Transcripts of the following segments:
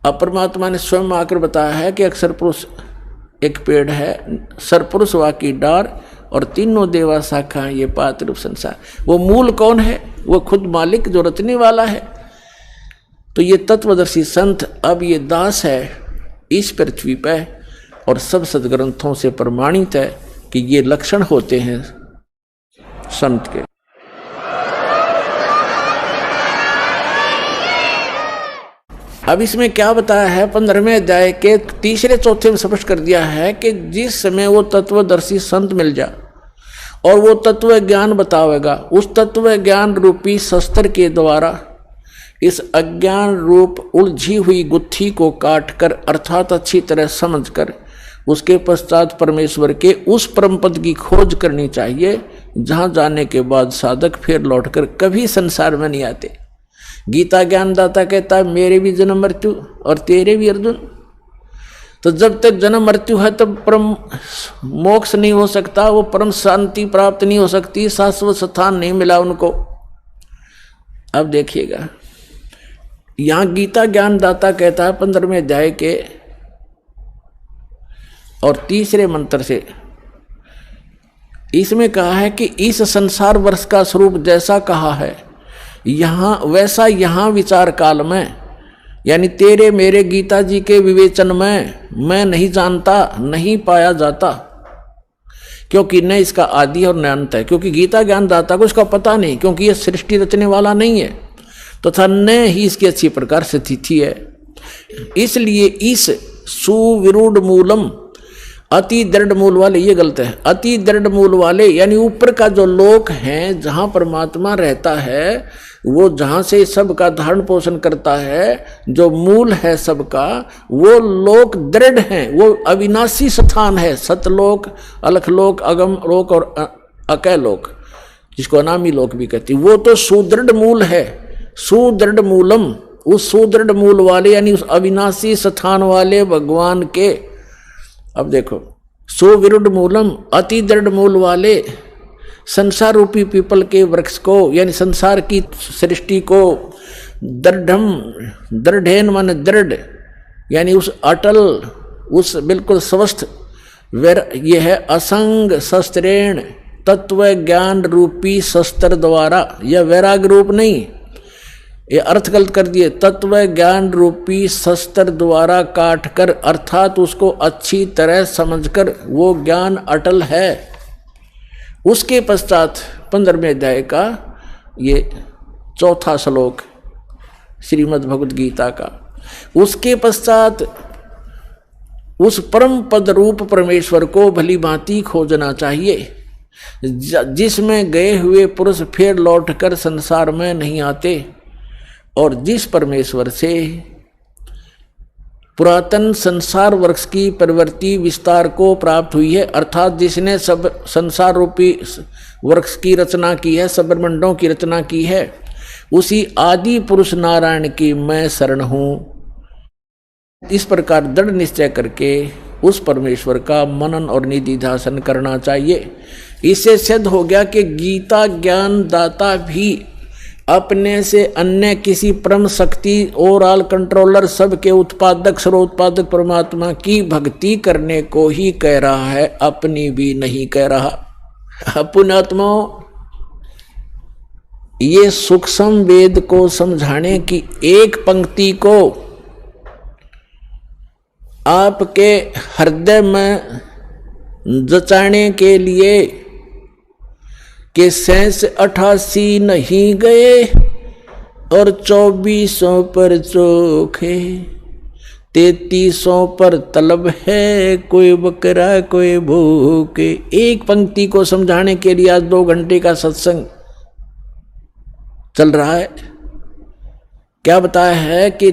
अब परमात्मा ने स्वयं आकर बताया है कि अक्षर पुरुष एक पेड़ है, सरपुरुष वा की डार और तीनों देवा शाखा ये पात रूप संसार। वो मूल कौन है? वो खुद मालिक जो रचने वाला है। तो ये तत्वदर्शी संत अब ये दास है इस पृथ्वी पे और सब सदग्रंथों से प्रमाणित है कि ये लक्षण होते हैं संत के। अब इसमें क्या बताया है 15वें अध्याय के तीसरे चौथे में स्पष्ट कर दिया है कि जिस समय वो तत्वदर्शी संत मिल जा और वो तत्व ज्ञान बतावेगा, उस तत्व ज्ञान रूपी शस्त्र के द्वारा इस अज्ञान रूप उलझी हुई गुत्थी को काट कर अर्थात अच्छी तरह समझ कर उसके पश्चात परमेश्वर के उस परम पद की खोज करनी चाहिए, जहां जाने के बाद साधक फिर लौटकर कभी संसार में नहीं आते। गीता ज्ञानदाता कहता है मेरे भी जन्म मृत्यु और तेरे भी अर्जुन। तो जब तक जन्म मृत्यु है तब परम मोक्ष नहीं हो सकता, वो परम शांति प्राप्त नहीं हो सकती, शाश्वत स्थान नहीं मिला उनको। अब देखिएगा यहां गीता ज्ञानदाता कहता है 15वें अध्याय के और तीसरे मंत्र से, इसमें कहा है कि इस संसार वर्ष का स्वरूप जैसा कहा है यहां वैसा यहां विचार काल में, यानी तेरे मेरे गीता जी के विवेचन में मैं नहीं जानता, नहीं पाया जाता, क्योंकि न इसका आदि और न अंत है। क्योंकि गीता ज्ञानदाता को इसका पता नहीं, क्योंकि यह सृष्टि रचने वाला नहीं है, तथा न ही इसकी अच्छी प्रकार से स्थिति है। इसलिए इस सुविरूढ़ मूलम, अति दृढ़ मूल वाले, ये गलत है, अति दृढ़ मूल वाले यानी ऊपर का जो लोक है जहां परमात्मा रहता है, वो जहां से सबका धारण पोषण करता है, जो मूल है सबका, वो लोक दृढ़ है, वो अविनाशी स्थान है। सतलोक, अलखलोक, अगम लोक और अकय लोक, जिसको अनामी लोक भी कहती, वो तो सुदृढ़ मूल है। सुदृढ़ मूलम, उस सुदृढ़ मूल वाले यानी उस अविनाशी स्थान वाले भगवान के, अब देखो सुविरूढ़ मूलम, अति दृढ़ मूल वाले संसार रूपी पीपल के वृक्ष को यानी संसार की सृष्टि को, दृढ़म, दृढ़ेन माने दृढ़ यानी उस अटल, उस बिल्कुल स्वस्थ, यह है असंग शस्त्रेण, तत्व ज्ञान रूपी शस्त्र द्वारा, यह वैराग रूप नहीं, ये अर्थ गलत कर दिए, तत्व ज्ञान रूपी शस्त्र द्वारा काट कर अर्थात उसको अच्छी तरह समझकर वो ज्ञान अटल है। उसके पश्चात 15वें अध्याय का ये चौथा श्लोक श्रीमद् भगवद गीता का, उसके पश्चात उस परम पद रूप परमेश्वर को भली भांति खोजना चाहिए, जिसमें गए हुए पुरुष फिर लौटकर संसार में नहीं आते और जिस परमेश्वर से पुरातन संसार वृक्ष की प्रवृत्ति विस्तार को प्राप्त हुई है, अर्थात जिसने सब संसार रूपी वृक्ष की रचना की है, सब ब्रह्मांडों की रचना की है, उसी आदि पुरुष नारायण की मैं शरण हूँ। इस प्रकार दृढ़ निश्चय करके उस परमेश्वर का मनन और निधिध्यासन करना चाहिए। इससे सिद्ध हो गया कि गीता ज्ञान दाता भी अपने से अन्य किसी परम शक्ति ओवरऑल कंट्रोलर सबके उत्पादक सर्वोत्पादक परमात्मा की भक्ति करने को ही कह रहा है, अपनी भी नहीं कह रहा। पुण्यात्माओं, ये सूक्ष्म वेद को समझाने की एक पंक्ति को आपके हृदय में जचाने के लिए कि 88 नहीं गए और 2400 पर चोखे, 3300 पर तलब है, कोई बकरा कोई भूखे। एक पंक्ति को समझाने के लिए आज 2 घंटे का सत्संग चल रहा है। क्या बताया है कि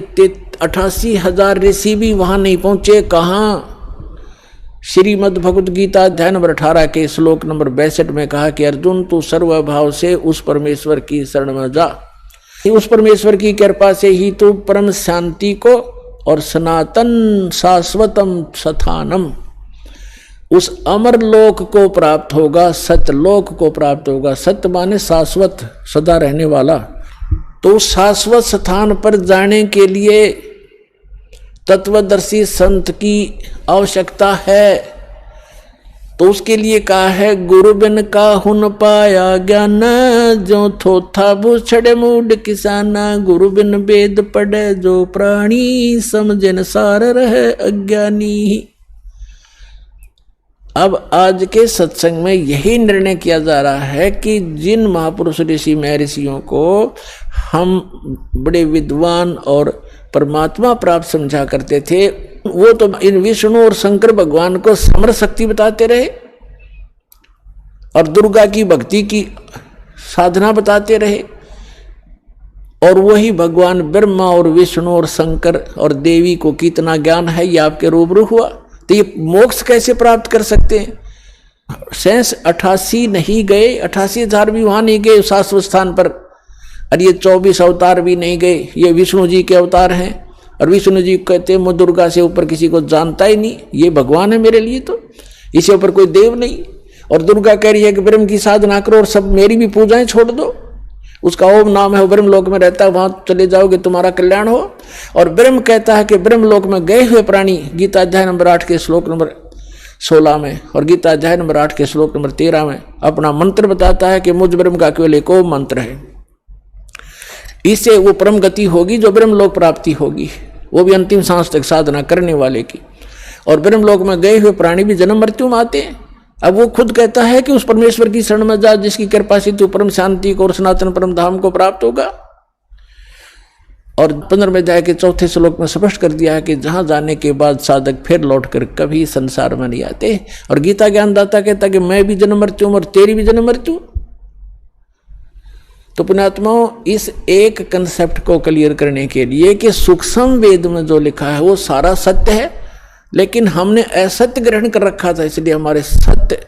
88,000 ऋषि भी वहां नहीं पहुंचे। कहाँ? श्रीमद् भगवद गीता अध्याय नंबर 18 के श्लोक नंबर 62 में कहा कि अर्जुन तू सर्वभाव से उस परमेश्वर की शरण में जा, उस परमेश्वर की कृपा से ही तू परम शांति को और सनातन शाश्वतम स्थानम, उस अमर लोक को प्राप्त होगा, सत्यलोक को प्राप्त होगा। सत्य माने शाश्वत, सदा रहने वाला। तो शाश्वत स्थान पर जाने के लिए तत्वदर्शी संत की आवश्यकता है। तो उसके लिए कहा है गुरु बिन काहू न पाया ज्ञान, जो थोथा भूछड़े मूड किसाना। गुरु बिन वेद पढ़े जो प्राणी, समझन सार रहे अज्ञानी। अब आज के सत्संग में यही निर्णय किया जा रहा है कि जिन महापुरुष ऋषि महर्षियों को हम बड़े विद्वान और परमात्मा प्राप्त समझा करते थे, वो तो इन विष्णु और शंकर भगवान को समर शक्ति बताते रहे और दुर्गा की भक्ति की साधना बताते रहे, और वही भगवान ब्रह्मा और विष्णु और शंकर और देवी को कितना ज्ञान है ये आपके रूबरू हुआ। तो ये मोक्ष कैसे प्राप्त कर सकते हैं? शेष 88 नहीं गए, 88,000 भी वहां नहीं गए शाश्वत स्थान पर, और ये 24 अवतार भी नहीं गए। ये विष्णु जी के अवतार हैं, और विष्णु जी कहते हैं मैं दुर्गा से ऊपर किसी को जानता ही नहीं, ये भगवान है मेरे लिए, तो इससे ऊपर कोई देव नहीं। और दुर्गा कह रही है कि ब्रह्म की साधना करो और सब मेरी भी पूजाएं छोड़ दो। उसका ओम नाम है, वो ब्रह्म लोक में रहता है, वहां चले जाओगे तुम्हारा कल्याण हो। और ब्रह्म कहता है कि ब्रह्म लोक में गए हुए प्राणी, गीता अध्याय नंबर 8 के श्लोक नंबर 16 में और गीता अध्याय नंबर 8 के श्लोक नंबर 13 में अपना मंत्र बताता है कि मुझ ब्रह्म का केवल एक ओम मंत्र है। इससे वो परम गति होगी जो ब्रह्म लोक प्राप्ति होगी, वो भी अंतिम सांस तक साधना करने वाले की। और ब्रह्म लोक में गए हुए प्राणी भी जन्म मृत्यु में आते हैं। अब वो खुद कहता है कि उस परमेश्वर की शरण में जा जिसकी कृपा से तू परम शांति को और सनातन परम धाम को प्राप्त होगा। और 15वें अध्याय के 4थे श्लोक में स्पष्ट कर दिया है कि जहां जाने के बाद साधक फिर लौटकर कभी संसार में नहीं आते। और गीता ज्ञानदाता कहता है कि मैं भी जन्म मृत्यु और तेरी भी जन्म मृत्यु। तो पुण्यात्माओं, इस एक कंसेप्ट को क्लियर करने के लिए कि सूक्ष्म वेद में जो लिखा है वो सारा सत्य है, लेकिन हमने असत्य ग्रहण कर रखा था, इसलिए हमारे सत्य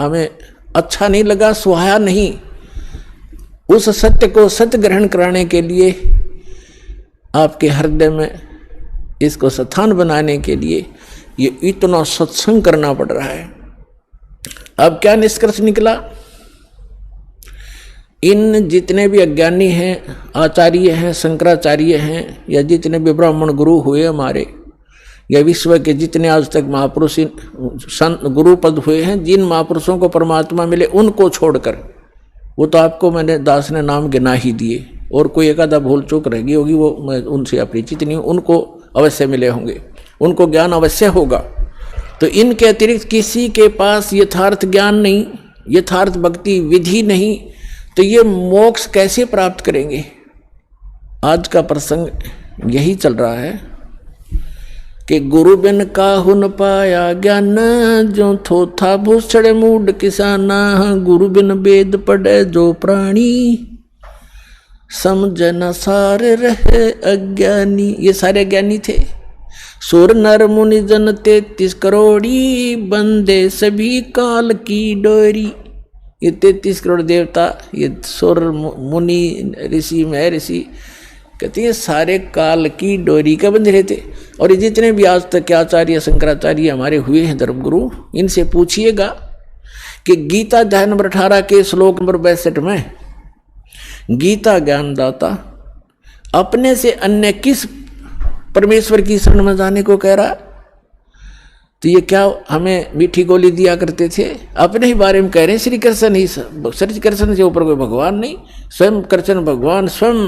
हमें अच्छा नहीं लगा, सुहाया नहीं। उस सत्य को सत्य ग्रहण कराने के लिए आपके हृदय में इसको स्थान बनाने के लिए ये इतना सत्संग करना पड़ रहा है। अब क्या निष्कर्ष निकला? इन जितने भी अज्ञानी हैं, आचार्य हैं, शंकराचार्य हैं, या जितने भी ब्राह्मण गुरु हुए हमारे, या विश्व के जितने आज तक महापुरुष संत गुरु पद हुए हैं, जिन महापुरुषों को परमात्मा मिले उनको छोड़कर, वो तो आपको मैंने दास ने नाम गिना ही दिए, और कोई एक आधा भूल चूक रह गई होगी, वो मैं उनसे अपरिचित नहीं हूँ, उनको अवश्य मिले होंगे, उनको ज्ञान अवश्य होगा। तो इनके अतिरिक्त किसी के पास यथार्थ ज्ञान नहीं, यथार्थ भक्ति विधि नहीं, तो ये मोक्ष कैसे प्राप्त करेंगे? आज का प्रसंग यही चल रहा है कि गुरु बिन काहू न पाया ज्ञान, जो थोथा भूषड़ मूड किसाना। गुरु बिन वेद पढ़े जो प्राणी, समझ न सार रहे अज्ञानी। ये सारे ज्ञानी थे। सुर नर मुनि जन 33 करोड़ी, बंदे सभी काल की डोरी। ये 33 करोड़ देवता, ये सुर मुनि ऋषि महर्षि, कहते हैं सारे काल की डोरी का बंधे रहते। और ये जितने भी आज तक के आचार्य शंकराचार्य हमारे हुए हैं धर्मगुरु, इनसे पूछिएगा कि गीता अध्याय नंबर 18 के श्लोक नंबर 62 में गीता ज्ञानदाता अपने से अन्य किस परमेश्वर की शरण में जाने को कह रहा? तो ये क्या हमें मीठी गोली दिया करते थे? अपने ही बारे में कह रहे हैं श्री कृष्ण ही, श्री कृष्ण से ऊपर कोई भगवान नहीं, स्वयं कृष्ण भगवान, स्वयं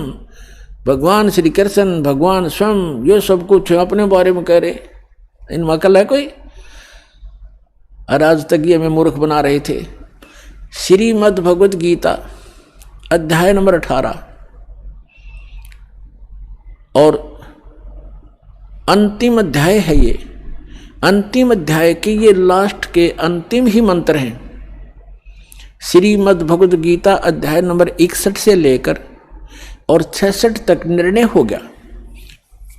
भगवान श्री कृष्ण भगवान स्वयं, ये सब कुछ अपने बारे में कह रहे। इनमें अकल है कोई? और आज तक ये हमें मूर्ख बना रहे थे। श्रीमद् भगवद गीता अध्याय नंबर 18 और अंतिम अध्याय है ये। अंतिम अध्याय के ये लास्ट के अंतिम ही मंत्र हैं। श्रीमद् भगवद गीता अध्याय नंबर 61 से लेकर और 66 तक निर्णय हो गया।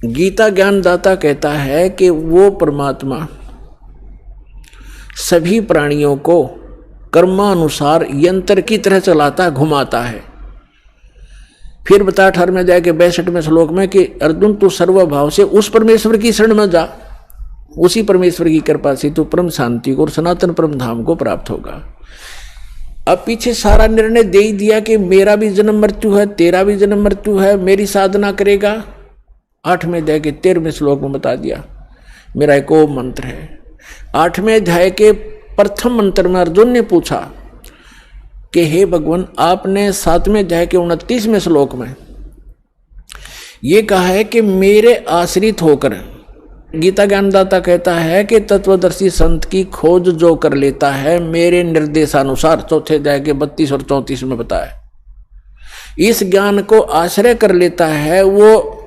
गीता ज्ञानदाता कहता है कि वो परमात्मा सभी प्राणियों को कर्मानुसार यंत्र की तरह चलाता, घुमाता है। फिर बता 18वें अध्याय के 62वें श्लोक में कि अर्जुन तू सर्वभाव से उस परमेश्वर की शरण में जा, उसी परमेश्वर की कृपा से तू परम शांति को और सनातन परम धाम को प्राप्त होगा। अब पीछे सारा निर्णय दे ही दिया कि मेरा भी जन्म मृत्यु है, तेरा भी जन्म मृत्यु है, मेरी साधना करेगा 8वें अध्याय के 13वें श्लोक में बता दिया। मेरा एक ओम मंत्र है। 8वें अध्याय के प्रथम मंत्र में अर्जुन ने पूछा कि हे भगवान, आपने 7वें अध्याय के 29वें श्लोक में ये कहा है कि मेरे आश्रित होकर, गीता ज्ञानदाता कहता है कि तत्वदर्शी संत की खोज जो कर लेता है मेरे निर्देशानुसार, चौथे अध्याय के 32 और 34 में बताया, इस ज्ञान को आश्रय कर लेता है, वो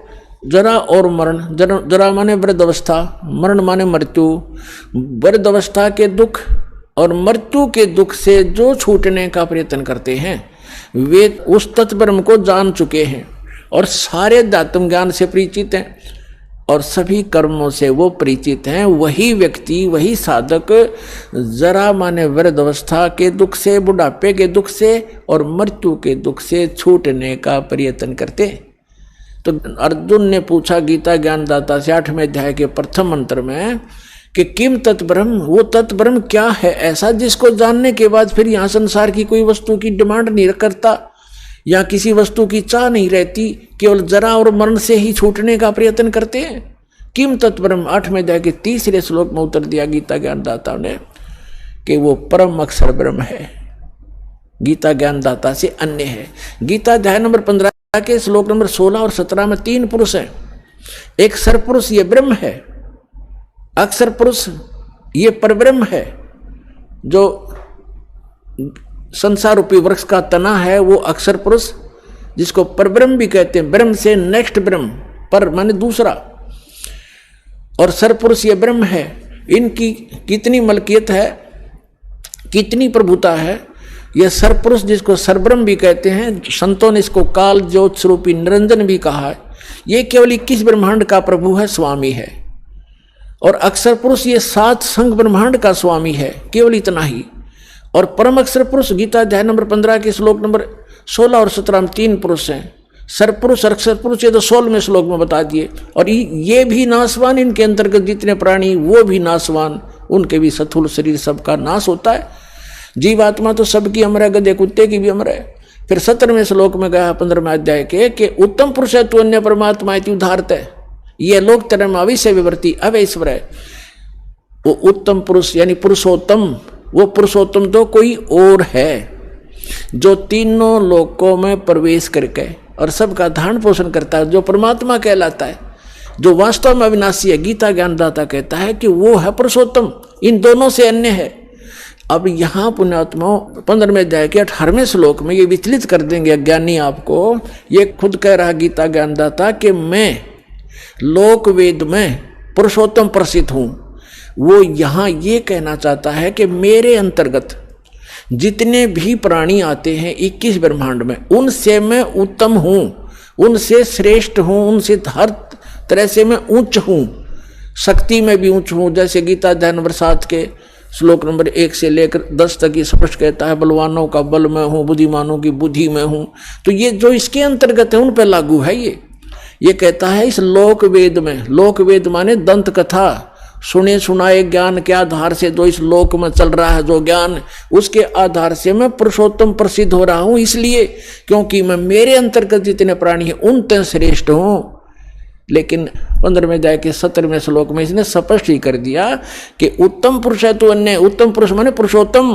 जरा और मरण, जरा माने वृद्ध अवस्था, मरण माने मृत्यु, वृद्ध अवस्था के दुख और मृत्यु के दुख से जो छूटने का प्रयत्न करते हैं वे उस तत्ब्रह्म को जान चुके हैं और सारे अध्यात्म ज्ञान से परिचित हैं और सभी कर्मों से वो परिचित हैं। वही व्यक्ति, वही साधक जरा माने वृद्ध अवस्था के दुख से, बुढ़ापे के दुख से और मृत्यु के दुख से छूटने का प्रयत्न करते हैं। तो अर्जुन ने पूछा गीता ज्ञानदाता से 8वें अध्याय के प्रथम मंत्र में कि किम तत्ब्रह्म, वो तत्ब्रह्म क्या है ऐसा जिसको जानने के बाद फिर यहाँ संसार की कोई वस्तु की डिमांड नहीं करता या किसी वस्तु की चाह नहीं रहती, केवल जरा और मरण से ही छूटने का प्रयत्न करते हैं। किम तत्ब्रह्म 8वें अध्याय के 3रे श्लोक में उत्तर दिया गीता ज्ञानदाता ने कि वो परम अक्षर ब्रह्म है, गीता ज्ञानदाता से अन्य है। गीता अध्याय नंबर 15 के श्लोक नंबर 16 और 17 में 3 पुरुष हैं। एक सरपुरुष ये ब्रह्म है, अक्षर पुरुष ये परब्रह्म है, जो संसार रूपी वृक्ष का तना है वो अक्षर पुरुष, जिसको परब्रह्म भी कहते हैं। ब्रह्म से नेक्स्ट ब्रह्म, पर माने दूसरा, और सरपुरुष ये ब्रह्म है। इनकी कितनी मलकियत है, कितनी प्रभुता है। यह सरपुरुष जिसको सरब्रह्म भी कहते हैं, संतों ने इसको काल ज्योत स्वरूपी निरंजन भी कहा है। ये केवल 21 ब्रह्मांड का प्रभु है, स्वामी है। और अक्षर पुरुष ये 7 संघ ब्रह्मांड का स्वामी है, केवल इतना ही। और परम अक्षर पुरुष गीता अध्याय नंबर 15 के श्लोक नंबर 16 और 17 में 3 पुरुष हैं। सरपुरुष और अक्षर पुरुष ये तो 16वें श्लोक में बता दिए। और ये भी नाशवान, इनके अंतर्गत जितने प्राणी वो भी नाशवान, उनके भी स्थूल शरीर सबका नाश होता है। जीवात्मा तो सबकी अमर है, गधे कुत्ते की भी अमर है। फिर 17वें श्लोक में गया 15वें अध्याय के कि उत्तम पुरुष है तू अन्य परमात्मा इति उदाहरत है, ये लोक तरम अविश्य विवर्ती अवैश्वर है। वो उत्तम पुरुष यानी पुरुषोत्तम, वो पुरुषोत्तम तो कोई और है जो तीनों लोकों में प्रवेश करके और सबका धारण पोषण करता है, जो परमात्मा कहलाता है, जो वास्तव में अविनाशी है। गीता ज्ञानदाता कहता है कि वो है पुरुषोत्तम, इन दोनों से अन्य है। अब यहाँ पुण्यात्माओं 15वें अध्याय के 18वें श्लोक में ये विचलित कर देंगे अज्ञानी आपको। ये खुद कह रहा गीता ज्ञानदाता कि मैं लोक वेद में पुरुषोत्तम प्रसिद्ध हूँ। वो यहाँ ये कहना चाहता है कि मेरे अंतर्गत जितने भी प्राणी आते हैं 21 ब्रह्मांड में, उनसे मैं उत्तम हूँ, उनसे श्रेष्ठ हूँ, उनसे हर तरह से मैं उच्च हूँ, शक्ति में भी उच्च हूँ। जैसे गीता अध्याय नंबर 7 के श्लोक नंबर 1 से लेकर 10 तक ये स्पष्ट कहता है, बलवानों का बल में हूँ, बुद्धिमानों की बुद्धि में हूँ। तो ये जो इसके अंतर्गत है उन पर लागू है। ये कहता है इस लोक वेद में, लोक वेद माने दंत कथा, सुने सुनाए ज्ञान के आधार से जो इस लोक में चल रहा है जो ज्ञान, उसके आधार से मैं पुरुषोत्तम प्रसिद्ध हो रहा हूँ, इसलिए क्योंकि मैं मेरे अंतर्गत जितने प्राणी हैं उन तक श्रेष्ठ हूँ। लेकिन 15वें अध्याय के 17वें श्लोक में इसने स्पष्ट ही कर दिया कि उत्तम पुरुष है तो अन्य, उत्तम पुरुष माने पुरुषोत्तम,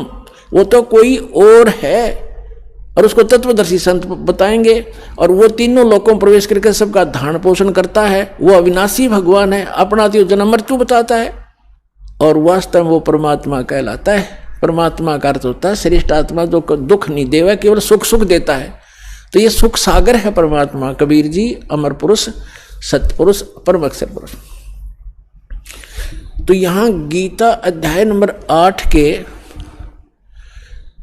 वो तो कोई और है। और उसको तत्वदर्शी संत बताएंगे। और वो तीनों लोकों में प्रवेश करके सबका धारण पोषण करता है। वो अविनाशी भगवान है, अपनाती जन्म मृत्यु बताता है और वास्तव में वो परमात्मा कहलाता है। परमात्मा का अर्थ होता है श्रेष्ठ आत्मा, जो दुख नहीं देवा, केवल सुख सुख देता है। तो ये सुख सागर है परमात्मा। कबीर जी अमर पुरुष, सतपुरुष, परम अक्षर पुरुष। तो यहां गीता अध्याय नंबर 8 के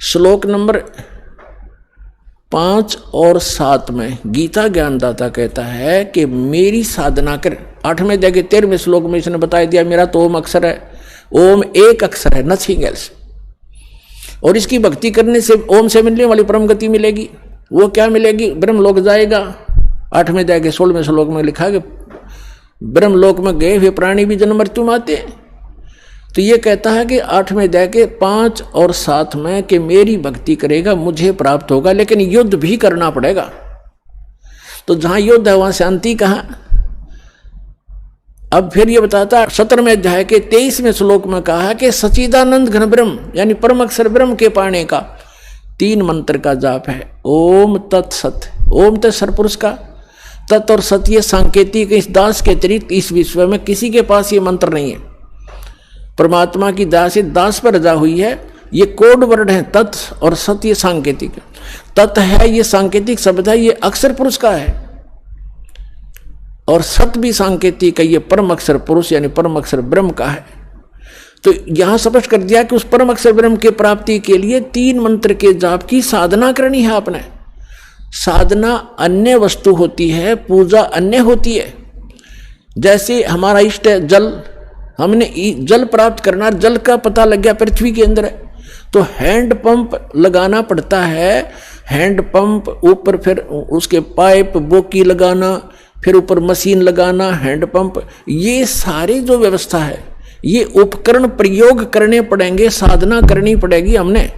श्लोक नंबर 5 और 7 में गीता ज्ञानदाता कहता है कि मेरी साधना कर। 8वें अध्याय के 13वें श्लोक में इसने बता दिया मेरा तो ओम अक्षर है, ओम एक अक्षर है, नथिंग एल्स। और इसकी भक्ति करने से ओम से मिलने वाली परम गति मिलेगी। वो क्या मिलेगी? ब्रह्म लोक जाएगा। 8वें अध्याय के 16वें श्लोक में लिखा कि ब्रह्म लोक में गए हुए प्राणी भी जन्म मृत्यु में आते। तो ये कहता है कि 8वें अध्याय के 5 और 7 में कि मेरी भक्ति करेगा मुझे प्राप्त होगा, लेकिन युद्ध भी करना पड़ेगा। तो जहां युद्ध है वहां शांति कहाँ? अब फिर ये बताता 17वें अध्याय के 23वें श्लोक में कहा है कि सच्चिदानंद घन ब्रह्म यानी परम अक्षर ब्रह्म के पाने का 3 मंत्र का जाप है। ओम तत्सत, ओम तो सरपुरुष का, तत् और सत ये सांकेतिक, इस दास के अतिरिक्त इस विश्व में किसी के पास ये मंत्र नहीं है। परमात्मा की दास दास पर रजा हुई है। ये कोड वर्ड है तत् और सत, ये सांकेतिक है। तत् है ये सांकेतिक शब्द है, ये अक्षर पुरुष का है, और सत भी सांकेतिक है, ये परम अक्षर पुरुष यानी परम अक्षर ब्रह्म का है। तो यहां स्पष्ट कर दिया कि उस परम अक्षर ब्रह्म के प्राप्ति के लिए 3 मंत्र के जाप की साधना करनी है आपने। साधना अन्य वस्तु होती है, पूजा अन्य होती है। जैसे हमारा इष्ट है जल, हमने जल प्राप्त करना, जल का पता लग गया पृथ्वी के अंदर है, तो हैंड पंप लगाना पड़ता है। हैंड पंप ऊपर फिर उसके पाइप बोकी लगाना, फिर ऊपर मशीन लगाना, हैंड पंप, ये सारी जो व्यवस्था है, ये उपकरण प्रयोग करने पड़ेंगे, साधना करनी पड़ेगी हमने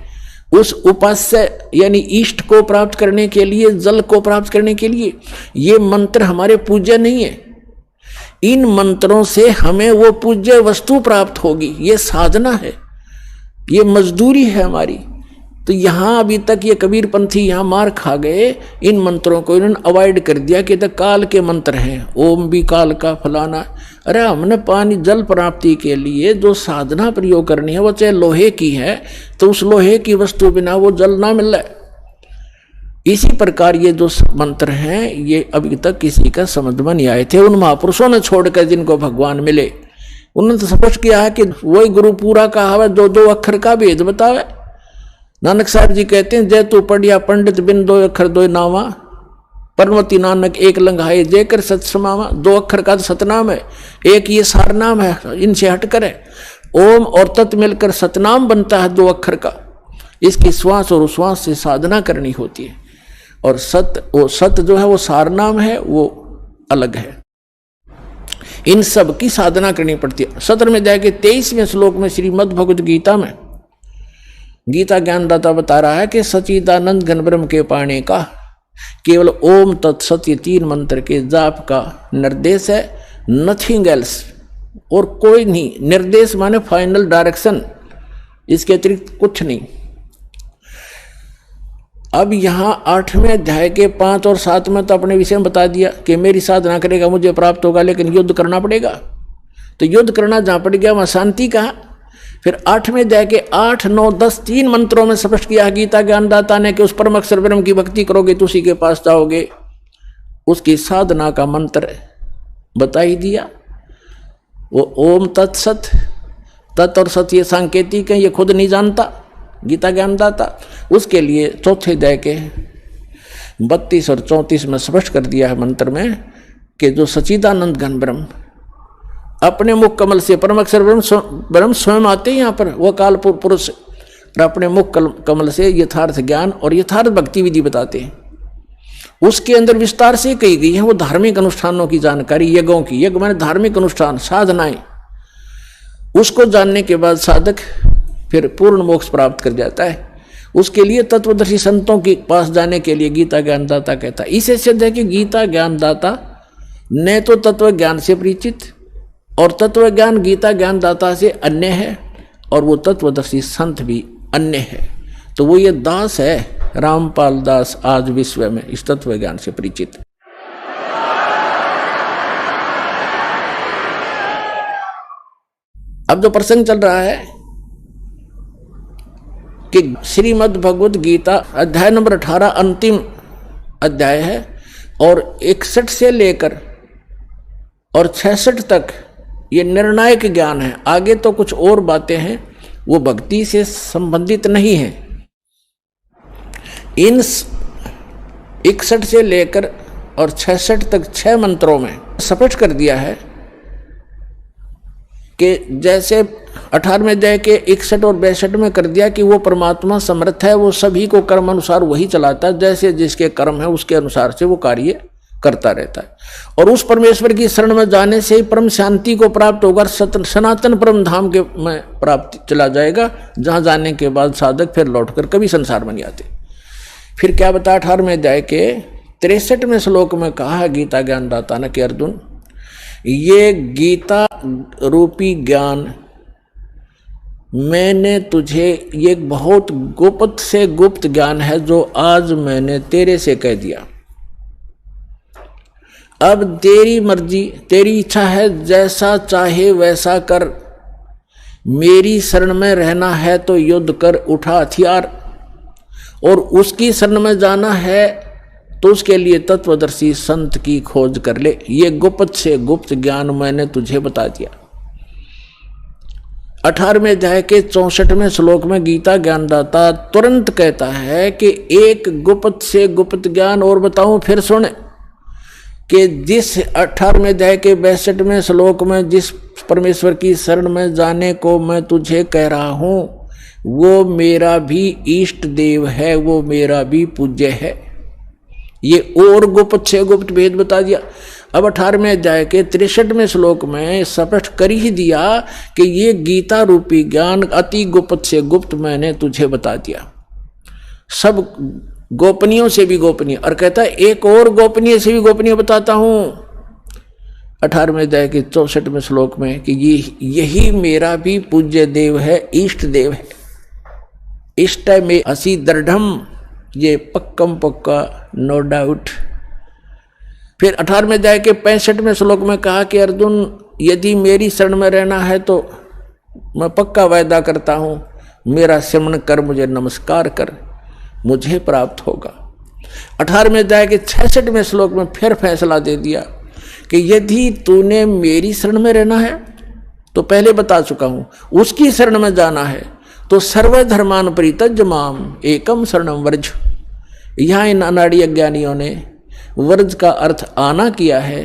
उस उपास्य यानी इष्ट को प्राप्त करने के लिए, जल को प्राप्त करने के लिए। ये मंत्र हमारे पूज्य नहीं है, इन मंत्रों से हमें वो पूज्य वस्तु प्राप्त होगी, ये साधना है, ये मजदूरी है हमारी। तो यहाँ अभी तक ये कबीर पंथी यहाँ मार खा गए, इन मंत्रों को इन्होंने अवॉइड कर दिया कि तो काल के मंत्र हैं, ओम भी काल का फलाना। अरे हमने पानी जल प्राप्ति के लिए जो साधना प्रयोग करनी है वो चाहे लोहे की है, तो उस लोहे की वस्तु बिना वो जल ना मिल रहा है। इसी प्रकार ये जो मंत्र हैं ये अभी तक किसी का समझ में नहीं आए थे। उन महापुरुषों ने छोड़कर जिनको भगवान मिले, उन्होंने तो स्पष्ट किया है कि वही गुरु पूरा कहा है, 2 अक्षर का भेद बतावे। नानक साहब जी कहते हैं, जय तू पढ़िया पंडित बिन 2 अक्षर 2 नावा, परमति नानक एक लंघाए जय कर सत समावा। 2 अक्षर का तो सतनाम है, एक ये सार नाम है, इनसे हटकर है। ओम और तत् मिलकर सतनाम बनता है 2 अक्षर का। इसकी श्वास और उश्वास से साधना करनी होती है, और सत जो है वो सार नाम है, वो अलग है। इन सब की साधना करनी पड़ती है। 17वें अध्याय के 23वें श्लोक में श्रीमद् भगवद गीता में गीता ज्ञानदाता बता रहा है कि सच्चिदानंद घन ब्रह्म के पाने का केवल ओम तत्सत 3 मंत्र के जाप का निर्देश है, नथिंग एल्स, और कोई नहीं। निर्देश माने फाइनल डायरेक्शन, इसके अतिरिक्त कुछ नहीं। अब यहाँ 8वें अध्याय के 5 और 7 में तो अपने विषय में बता दिया कि मेरी साधना करेगा मुझे प्राप्त होगा, लेकिन युद्ध करना पड़ेगा। तो युद्ध करना जहाँ पड़ गया वहाँ शांति कहाँ। फिर 8वें अध्याय के 8, 9, 10 3 मंत्रों में स्पष्ट किया गीता ज्ञानदाता ने कि उस परम अक्षर ब्रह्म की भक्ति करोगे तो उसी के पास जाओगे। उसकी साधना का मंत्र बता ही दिया, वो ओम तत्सत, तत् और सत ये सांकेतिक है, ये खुद नहीं जानता गीता ज्ञानदाता। उसके लिए 4थे अध्याय के 32 और 34 में स्पष्ट कर दिया है मंत्र में कि जो सच्चिदानंद घन ब्रह्म अपने मुख कमल से, परम अक्षर ब्रह्म स्वयं आते हैं यहाँ पर, वो काल पुरुष, और अपने मुख कमल से यथार्थ ज्ञान और यथार्थ भक्ति विधि बताते हैं। उसके अंदर विस्तार से कही गई है वो धार्मिक अनुष्ठानों की जानकारी, यज्ञों की। यज्ञ माने धार्मिक अनुष्ठान, साधनाएं। उसको जानने के बाद साधक फिर पूर्ण मोक्ष प्राप्त कर जाता है। उसके लिए तत्वदर्शी संतों के पास जाने के लिए गीता ज्ञानदाता कहता है। इससे सिद्ध है कि गीता ज्ञानदाता न तो तत्व ज्ञान से परिचित, और तत्व ज्ञान गीता ज्ञानदाता से अन्य है, और वो तत्वदर्शी संत भी अन्य है। तो वो ये दास है, रामपाल दास, आज विश्व में इस तत्व ज्ञान से परिचित। अब जो प्रसंग चल रहा है कि श्रीमद् भगवद गीता अध्याय नंबर 18 अंतिम अध्याय है, और 61 से लेकर और 66 तक ये निर्णायक ज्ञान है। आगे तो कुछ और बातें हैं, वो भक्ति से संबंधित नहीं है। इन 61 से लेकर और 66 तक 6 मंत्रों में स्पष्ट कर दिया है कि जैसे 18वें अध्याय के 61 और 62 में कर दिया कि वो परमात्मा समर्थ है, वो सभी को कर्म अनुसार वही चलाता है, जैसे जिसके कर्म है उसके अनुसार से वो कार्य करता रहता है। और उस परमेश्वर की शरण में जाने से ही परम शांति को प्राप्त होगा, सनातन परम धाम के में प्राप्त चला जाएगा, जहाँ जाने के बाद साधक फिर लौटकर कभी संसार में नहीं आते। फिर क्या बता 18वें अध्याय के 63वें श्लोक में कहा है गीता ज्ञानदाता ने कि अर्जुन, ये गीता रूपी ज्ञान मैंने तुझे, ये बहुत गुप्त से गुप्त ज्ञान है जो आज मैंने तेरे से कह दिया। अब तेरी मर्जी, तेरी इच्छा है, जैसा चाहे वैसा कर। मेरी शरण में रहना है तो युद्ध कर, उठा हथियार, और उसकी शरण में जाना है तो उसके लिए तत्वदर्शी संत की खोज कर ले। ये गुप्त से गुप्त ज्ञान मैंने तुझे बता दिया। 18वें अध्याय के 64वें श्लोक में गीता ज्ञानदाता तुरंत कहता है कि एक गुप्त से गुप्त ज्ञान और बताऊं, फिर सुन कि जिस 18वें अध्याय के 62वें श्लोक में जिस परमेश्वर की शरण में जाने को मैं तुझे कह रहा हूं, वो मेरा भी इष्ट देव है, वो मेरा भी पूज्य है। ये और गुप्त से गुप्त भेद बता दिया। अब 18वें अध्याय के 63वें श्लोक में स्पष्ट कर ही दिया कि ये गीता रूपी ज्ञान अति गुप्त से गुप्त मैंने तुझे बता दिया, सब गोपनीयों से भी गोपनीय। और कहता है एक और गोपनीय से भी गोपनीय बताता हूं 18वें अध्याय के 64वें श्लोक में कि यही मेरा भी पूज्य देव है, इष्ट देव है। इष्ट में असी दृढ़म, ये पक्कम पक्का, नो डाउट। फिर 18वें अध्याय के 65वें श्लोक में कहा कि अर्जुन यदि मेरी शरण में रहना है तो मैं पक्का वायदा करता हूं, मेरा सिमरण कर, मुझे नमस्कार कर, मुझे प्राप्त होगा। 18वें अध्याय के 66वें श्लोक में फिर फैसला दे दिया कि यदि तूने मेरी शरण में रहना है तो पहले बता चुका हूं, उसकी शरण में जाना है तो सर्वधर्मान परित्यज्य माम एकम शरणम व्रज। यहां इन अनाड़ी अज्ञानियों ने व्रज का अर्थ आना किया है,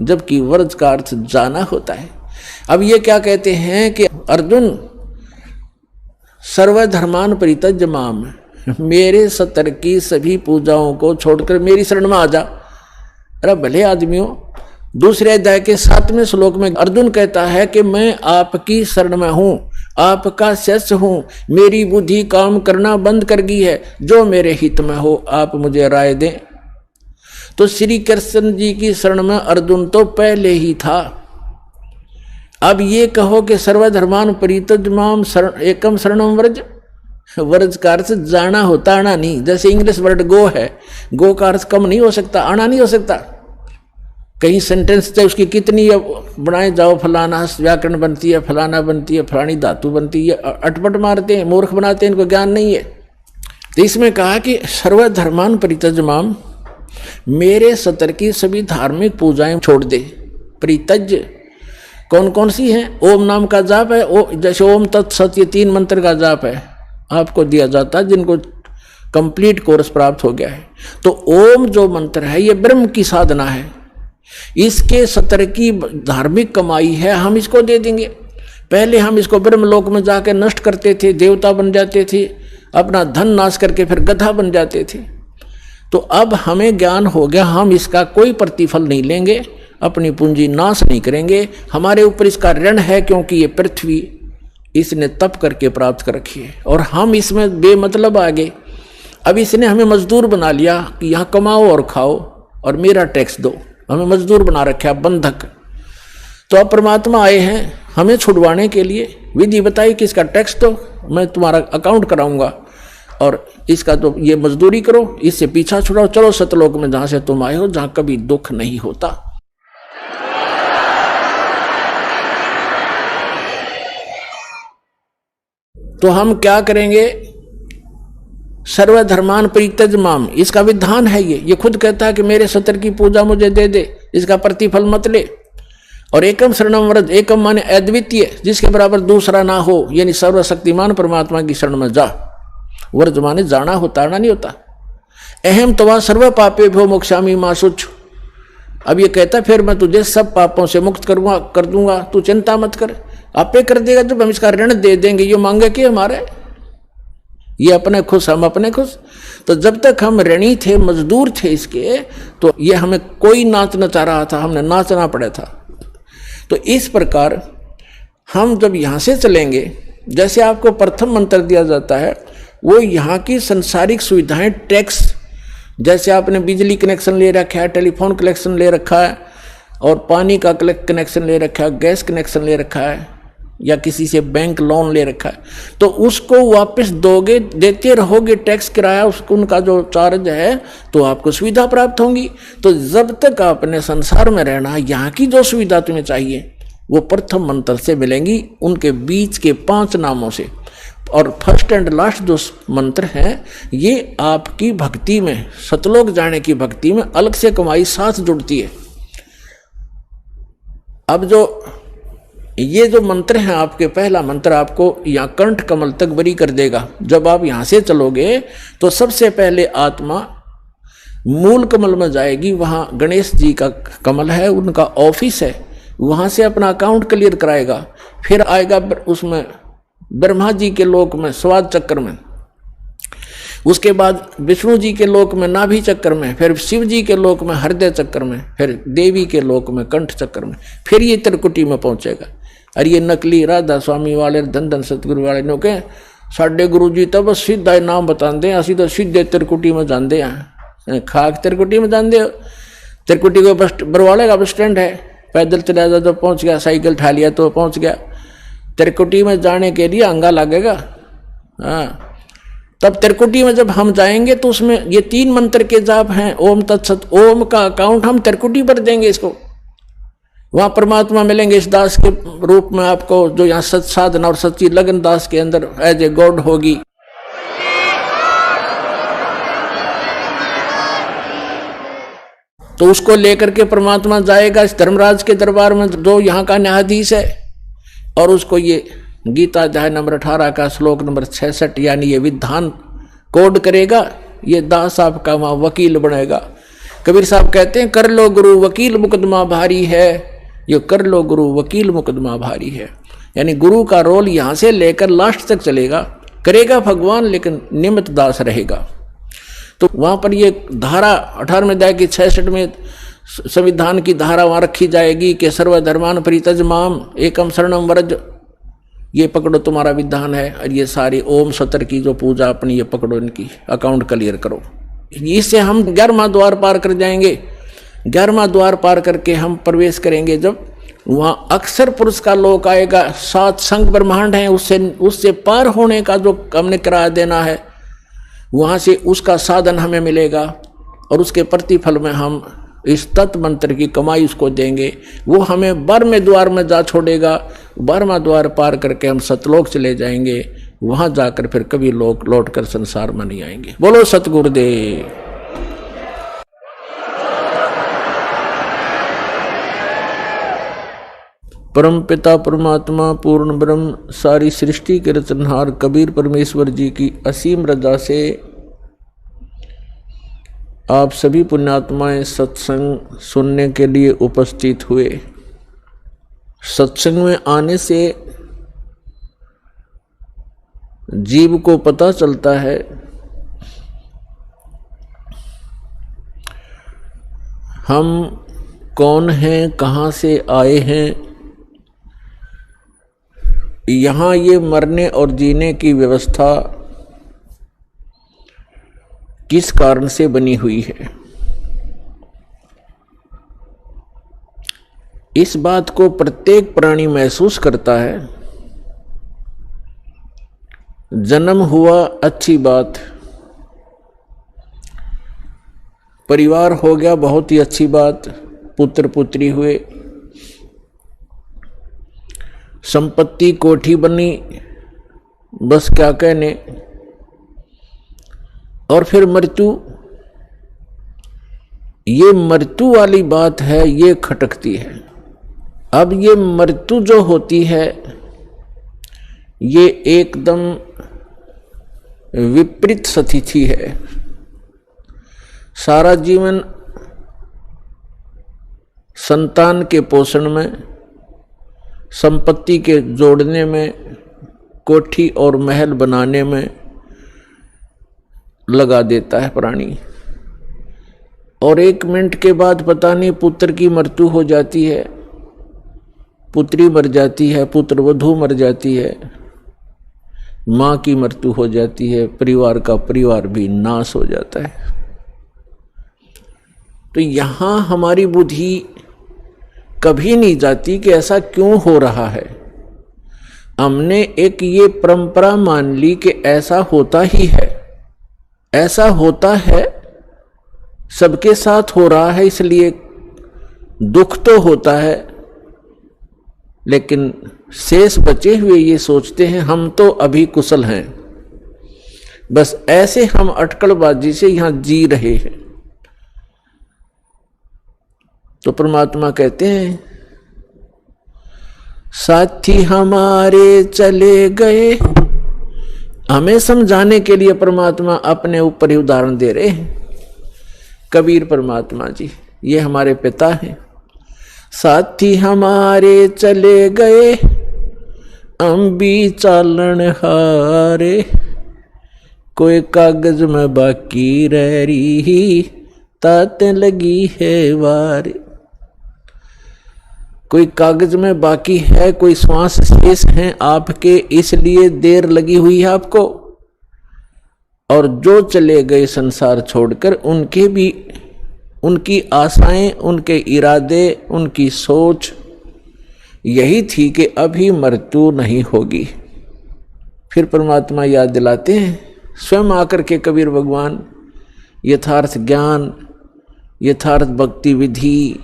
जबकि व्रज का अर्थ जाना होता है। अब ये क्या कहते हैं कि अर्जुन सर्वधर्मान परित्यज्य माम, मेरे सतर की सभी पूजाओं को छोड़कर मेरी शरण में आ जा। अरे भले आदमियों, दूसरे अध्याय के 7वें श्लोक में अर्जुन कहता है कि मैं आपकी शरण में हूं, आपका शिष्य हूं, मेरी बुद्धि काम करना बंद कर गई है, जो मेरे हित में हो आप मुझे राय दें। तो श्री कृष्ण जी की शरण में अर्जुन तो पहले ही था। अब ये कहो कि सर्वधर्मान परित्यज्य माम एकम शरणम व्रज, व्रज का अर्थ जाना होता, आना नहीं। जैसे इंग्लिश वर्ड गो है, गो का अर्थ कम नहीं हो सकता, आना नहीं हो सकता। कहीं सेंटेंस चाहे उसकी कितनी बनाए जाओ, फलाना व्याकरण बनती है, फलाना बनती है, फलानी धातु बनती है, अटपट मारते हैं, मूर्ख बनाते हैं, इनको ज्ञान नहीं है। तो इसमें कहा कि सर्वधर्मान परित्यज्य माम, मेरे सतर की सभी धार्मिक पूजाएं छोड़ दे। परित्यज्य कौन कौन सी हैं? ओम नाम का जाप है, जैसे ओम तत्सत, ये 3 मंत्र का जाप है आपको दिया जाता है जिनको कंप्लीट कोर्स प्राप्त हो गया है। तो ओम जो मंत्र है ये ब्रह्म की साधना है, इसके सतर की धार्मिक कमाई है, हम इसको दे देंगे। पहले हम इसको ब्रह्मलोक में जाकर नष्ट करते थे, देवता बन जाते थे, अपना धन नाश करके फिर गधा बन जाते थे। तो अब हमें ज्ञान हो गया, हम इसका कोई प्रतिफल नहीं लेंगे, अपनी पूंजी नाश नहीं करेंगे। हमारे ऊपर इसका ऋण है क्योंकि ये पृथ्वी इसने तप करके प्राप्त कर रखी है और हम इसमें बेमतलब आ गए। अब इसने हमें मजदूर बना लिया कि यहाँ कमाओ और खाओ और मेरा टैक्स दो, हमें मजदूर बना रखा, बंधक। तो अब परमात्मा आए हैं हमें छुड़वाने के लिए, विधि बताई कि इसका टैक्स दो, मैं तुम्हारा अकाउंट कराऊंगा और इसका तो ये मजदूरी करो, इससे पीछा छुड़ाओ, चलो सतलोक में जहां से तुम आए हो, जहां कभी दुख नहीं होता। तो हम क्या करेंगे? सर्वधर्मान परित्यज्य माम, इसका विधान है ये खुद कहता है कि मेरे सतर की पूजा मुझे दे दे, इसका प्रतिफल मत ले। और एकम शरणम व्रज, एकम माने अद्वितीय, जिसके बराबर दूसरा ना हो, यानी सर्वशक्तिमान परमात्मा की शरण में जा। व्रज माने जाना होता, आना नहीं होता। अहम तवा सर्व पापे भो मोक्षामि मा शुच। अब ये कहता फिर मैं तुझे सब पापों से मुक्त कर दूंगा, तू चिंता मत कर। आपे कर देगा जब हम इसका ऋण दे देंगे। ये मांगे कि हमारे, ये अपने खुश हम अपने खुश। तो जब तक हम ऋणी थे, मजदूर थे इसके, तो ये हमें कोई नाच नचा रहा था, हमने नाचना पड़ा था। तो इस प्रकार हम जब यहाँ से चलेंगे, जैसे आपको प्रथम मंत्र दिया जाता है, वो यहाँ की संसारिक सुविधाएं, टैक्स, जैसे आपने बिजली कनेक्शन ले रखा है, टेलीफोन कनेक्शन ले रखा है, और पानी का कनेक्शन ले रखा है, गैस कनेक्शन ले रखा है, या किसी से बैंक लोन ले रखा है, तो उसको वापस दोगे, देते रहोगे टैक्स किराया, उसको उनका जो चार्ज है, तो आपको सुविधा प्राप्त होंगी। तो जब तक आपने संसार में रहना, यहाँ की जो सुविधा तुम्हें चाहिए वो प्रथम मंत्र से मिलेंगी, उनके बीच के 5 नामों से। और फर्स्ट एंड लास्ट जो मंत्र है, ये आपकी भक्ति में, सतलोक जाने की भक्ति में अलग से कमाई साथ जुड़ती है। अब जो ये जो मंत्र है आपके, पहला मंत्र आपको यहाँ कंठ कमल तक बरी कर देगा। जब आप यहाँ से चलोगे तो सबसे पहले आत्मा मूल कमल में जाएगी, वहाँ गणेश जी का कमल है, उनका ऑफिस है, वहाँ से अपना अकाउंट क्लियर कराएगा। फिर आएगा उसमें ब्रह्मा जी के लोक में स्वाद चक्र में, उसके बाद विष्णु जी के लोक में नाभि चक्र में, फिर शिव जी के लोक में हृदय चक्र में, फिर देवी के लोक में कंठ चक्र में, फिर ये त्रिकुटी में पहुंचेगा। और ये नकली राधा स्वामी वाले, धन धन सतगुरु वाले नो के साढ़े गुरु जी तो बस सीधा नाम बताते हैं, असि तो सीधे त्रिकुटी में जाते हैं। खाक त्रिकुटी में जानते हो, त्रिकुटी को बस बरवाले का बस स्टैंड है, पैदल चला जा तो पहुंच गया, साइकिल उठा लिया तो पहुंच गया। त्रिकुटी में जाने के लिए अंगा लगेगा। हाँ, तब त्रिकुटी में जब हम जाएंगे तो उसमें ये 3 मंत्र के जाप हैं, ओम तत्सत। ओम का अकाउंट हम त्रिकुटी पर देंगे इसको, वहां परमात्मा मिलेंगे इस दास के रूप में आपको, जो यहाँ सत साधना और सच्ची लगन दास के अंदर एज ए गॉड होगी। तो उसको लेकर के परमात्मा जाएगा इस धर्मराज के दरबार में, जो यहाँ का न्यायाधीश है, और उसको ये गीता अध्याय नंबर 18 का श्लोक नंबर 66 यानी ये विधान कोड करेगा। ये दास आपका वहाँ वकील बनेगा। कबीर साहब कहते हैं, कर लो गुरु वकील मुकदमा भारी है, ये कर लो गुरु वकील मुकदमा भारी है। यानी गुरु का रोल यहाँ से लेकर लास्ट तक चलेगा, करेगा भगवान, लेकिन निमित्त दास रहेगा। तो वहाँ पर ये धारा 18वें अध्याय की 66 में संविधान की धारा वहाँ रखी जाएगी कि सर्वधर्मान परित्यज माम एकम शरणम व्रज, ये पकड़ो तुम्हारा विधान है। और ये सारी ओम सत्र की जो पूजा अपनी ये पकड़ो, इनकी अकाउंट क्लियर करो। इससे हम 11वां द्वार पार कर जाएंगे। 11वां द्वार पार करके हम प्रवेश करेंगे, जब वहाँ अक्षर पुरुष का लोक आएगा। 7 संघ ब्रह्मांड है, उससे पार होने का जो हमने किराया देना है, वहाँ से उसका साधन हमें मिलेगा, और उसके प्रतिफल में हम इस तत्व मंत्र की कमाई उसको देंगे। वो हमें 12वें द्वार में जा छोड़ेगा। 12वां द्वार पार करके हम सतलोक चले जाएंगे। वहां जाकर फिर कभी लोग लौट कर संसार में नहीं आएंगे। बोलो सतगुरुदेव। परम पिता परमात्मा पूर्ण ब्रह्म सारी सृष्टि के रचनहार कबीर परमेश्वर जी की असीम रजा से आप सभी पुण्यात्माएं सत्संग सुनने के लिए उपस्थित हुए। सत्संग में आने से जीव को पता चलता है हम कौन हैं, कहाँ से आए हैं। यहाँ ये मरने और जीने की व्यवस्था किस कारण से बनी हुई है, इस बात को प्रत्येक प्राणी महसूस करता है। जन्म हुआ अच्छी बात, परिवार हो गया बहुत ही अच्छी बात, पुत्र पुत्री हुए, संपत्ति कोठी बनी, बस क्या कहने। और फिर मृत्यु, ये मृत्यु वाली बात है, ये खटकती है। अब ये मृत्यु जो होती है ये एकदम विपरीत स्थिति है। सारा जीवन संतान के पोषण में, संपत्ति के जोड़ने में, कोठी और महल बनाने में लगा देता है प्राणी, और 1 मिनट के बाद पता नहीं पुत्र की मृत्यु हो जाती है, पुत्री मर जाती है, पुत्र वधू मर जाती है, माँ की मृत्यु हो जाती है, परिवार का परिवार भी नाश हो जाता है। तो यहाँ हमारी बुद्धि कभी नहीं जाती कि ऐसा क्यों हो रहा है। हमने एक ये परंपरा मान ली कि ऐसा होता ही है, ऐसा होता है, सबके साथ हो रहा है, इसलिए दुख तो होता है। लेकिन शेष बचे हुए ये सोचते हैं हम तो अभी कुशल हैं, बस ऐसे हम अटकलबाजी से यहां जी रहे हैं। तो परमात्मा कहते हैं साथी हमारे चले गए। हमें समझाने के लिए परमात्मा अपने ऊपर ही उदाहरण दे रहे हैं। कबीर परमात्मा जी ये हमारे पिता हैं। साथी हमारे चले गए, हम भी चालन हारे, कोई कागज में बाकी रह रही, ताते लगी है वारे। कोई कागज में बाकी है, कोई श्वास शेष हैं आपके, इसलिए देर लगी हुई है आपको। और जो चले गए संसार छोड़कर, उनके भी, उनकी आशाएं, उनके इरादे, उनकी सोच यही थी कि अभी मृत्यु नहीं होगी। फिर परमात्मा याद दिलाते हैं स्वयं आकर के कबीर भगवान, यथार्थ ज्ञान, यथार्थ भक्ति विधि,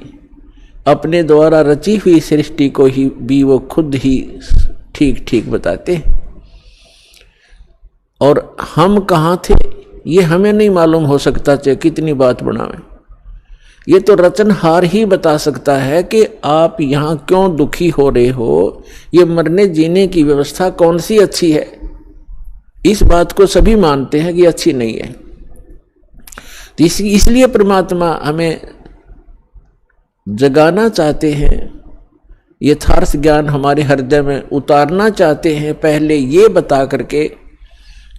अपने द्वारा रची हुई सृष्टि को ही भी वो खुद ही ठीक ठीक बताते हैं। और हम कहाँ थे ये हमें नहीं मालूम हो सकता, चाहे कितनी बात बनावें। ये तो रचनहार ही बता सकता है कि आप यहाँ क्यों दुखी हो रहे हो, ये मरने जीने की व्यवस्था कौन सी अच्छी है। इस बात को सभी मानते हैं कि अच्छी नहीं है। तो इसलिए परमात्मा हमें जगाना चाहते हैं, यथार्थ ज्ञान हमारे हृदय में उतारना चाहते हैं, पहले ये बता करके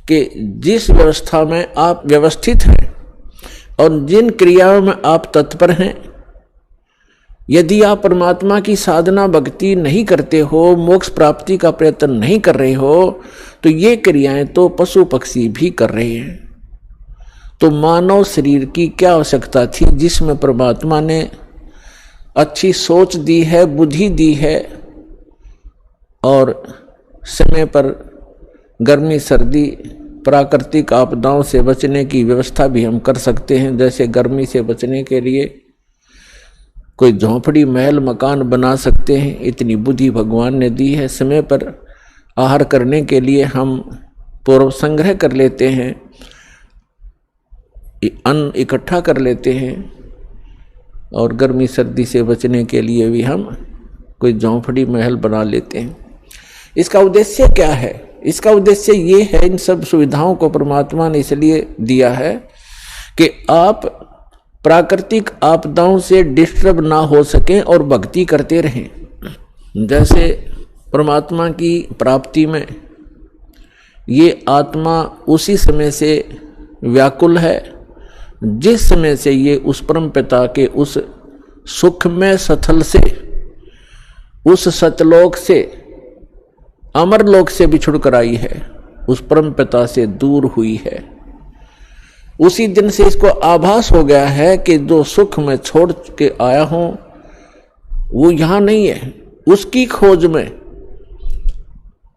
कि जिस व्यवस्था में आप व्यवस्थित हैं और जिन क्रियाओं में आप तत्पर हैं, यदि आप परमात्मा की साधना भक्ति नहीं करते हो, मोक्ष प्राप्ति का प्रयत्न नहीं कर रहे हो, तो ये क्रियाएं तो पशु पक्षी भी कर रहे हैं। तो मानव शरीर की क्या आवश्यकता थी, जिसमें परमात्मा ने अच्छी सोच दी है, बुद्धि दी है, और समय पर गर्मी सर्दी प्राकृतिक आपदाओं से बचने की व्यवस्था भी हम कर सकते हैं। जैसे गर्मी से बचने के लिए कोई झोंपड़ी महल मकान बना सकते हैं, इतनी बुद्धि भगवान ने दी है। समय पर आहार करने के लिए हम पूर्व संग्रह कर लेते हैं, अन्न इकट्ठा कर लेते हैं, और गर्मी सर्दी से बचने के लिए भी हम कोई झोंपड़ी महल बना लेते हैं। इसका उद्देश्य क्या है? इसका उद्देश्य ये है, इन सब सुविधाओं को परमात्मा ने इसलिए दिया है कि आप प्राकृतिक आपदाओं से डिस्टर्ब ना हो सकें और भक्ति करते रहें। जैसे परमात्मा की प्राप्ति में ये आत्मा उसी समय से व्याकुल है जिस समय से ये उस परम पिता के उस सुखमय स्थल से, उस सतलोक से, अमरलोक से बिछुड़ कर आई है, उस परम पिता से दूर हुई है। उसी दिन से इसको आभास हो गया है कि जो सुख मैं छोड़ के आया हूं वो यहां नहीं है। उसकी खोज में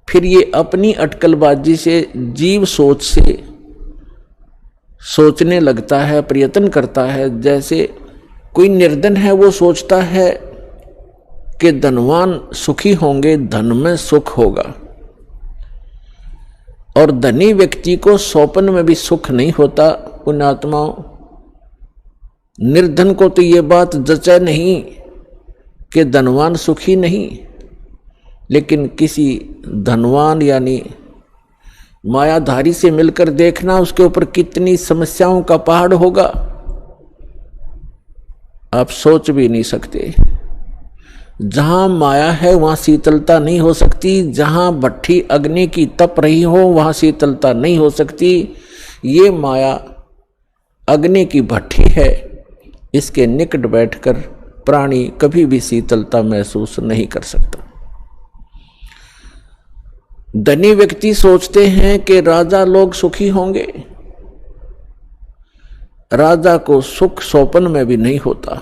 फिर ये अपनी अटकलबाजी से, जीव सोच से सोचने लगता है, प्रयत्न करता है। जैसे कोई निर्धन है, वो सोचता है कि धनवान सुखी होंगे, धन में सुख होगा। और धनी व्यक्ति को स्वप्न में भी सुख नहीं होता। पुण्यात्माओं, निर्धन को तो ये बात जचे नहीं कि धनवान सुखी नहीं, लेकिन किसी धनवान यानी मायाधारी से मिलकर देखना, उसके ऊपर कितनी समस्याओं का पहाड़ होगा, आप सोच भी नहीं सकते। जहां माया है वहां शीतलता नहीं हो सकती, जहां भट्ठी अग्नि की तप रही हो वहां शीतलता नहीं हो सकती। ये माया अग्नि की भट्ठी है, इसके निकट बैठकर प्राणी कभी भी शीतलता महसूस नहीं कर सकता। धनी व्यक्ति सोचते हैं कि राजा लोग सुखी होंगे। राजा को सुख स्वप्न में भी नहीं होता।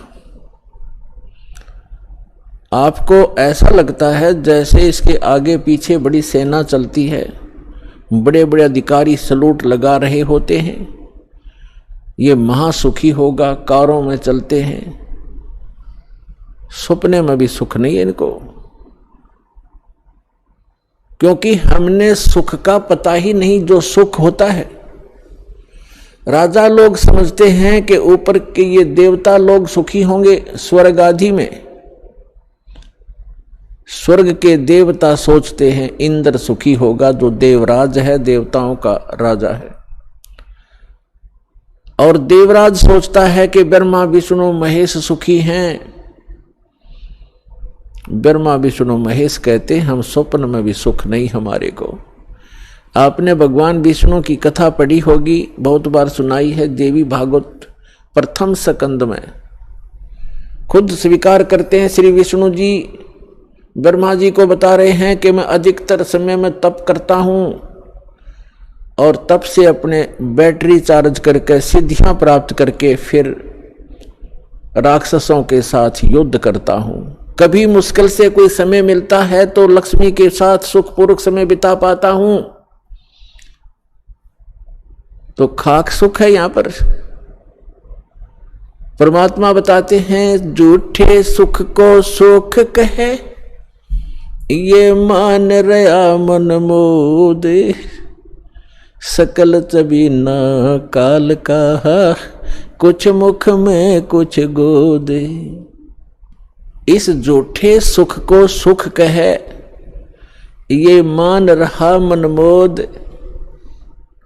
आपको ऐसा लगता है जैसे इसके आगे पीछे बड़ी सेना चलती है, बड़े बड़े अधिकारी सलूट लगा रहे होते हैं, ये महासुखी होगा, कारों में चलते हैं। सपने में भी सुख नहीं है इनको, क्योंकि हमने सुख का पता ही नहीं जो सुख होता है। राजा लोग समझते हैं कि ऊपर के ये देवता लोग सुखी होंगे स्वर्ग आदि में। स्वर्ग के देवता सोचते हैं इंद्र सुखी होगा जो देवराज है, देवताओं का राजा है। और देवराज सोचता है कि ब्रह्मा विष्णु महेश सुखी हैं। ब्रह्मा विष्णु महेश कहते हम स्वप्न में भी सुख नहीं हमारे को। आपने भगवान विष्णु की कथा पढ़ी होगी, बहुत बार सुनाई है। देवी भागवत प्रथम स्कंद में खुद स्वीकार करते हैं श्री विष्णु जी, ब्रह्मा जी को बता रहे हैं कि मैं अधिकतर समय में तप करता हूं और तप से अपने बैटरी चार्ज करके सिद्धियां प्राप्त करके फिर राक्षसों के साथ युद्ध करता हूं। कभी मुश्किल से कोई समय मिलता है तो लक्ष्मी के साथ सुखपूर्वक समय बिता पाता हूं। तो खाक सुख है यहां पर। परमात्मा बताते हैं झूठे सुख को सुख कहे, ये मान रया मन मोद, सकल चबीना काल का, कुछ मुख में कुछ गोद। इस झूठे सुख को सुख कहे, ये मान रहा मनमोद।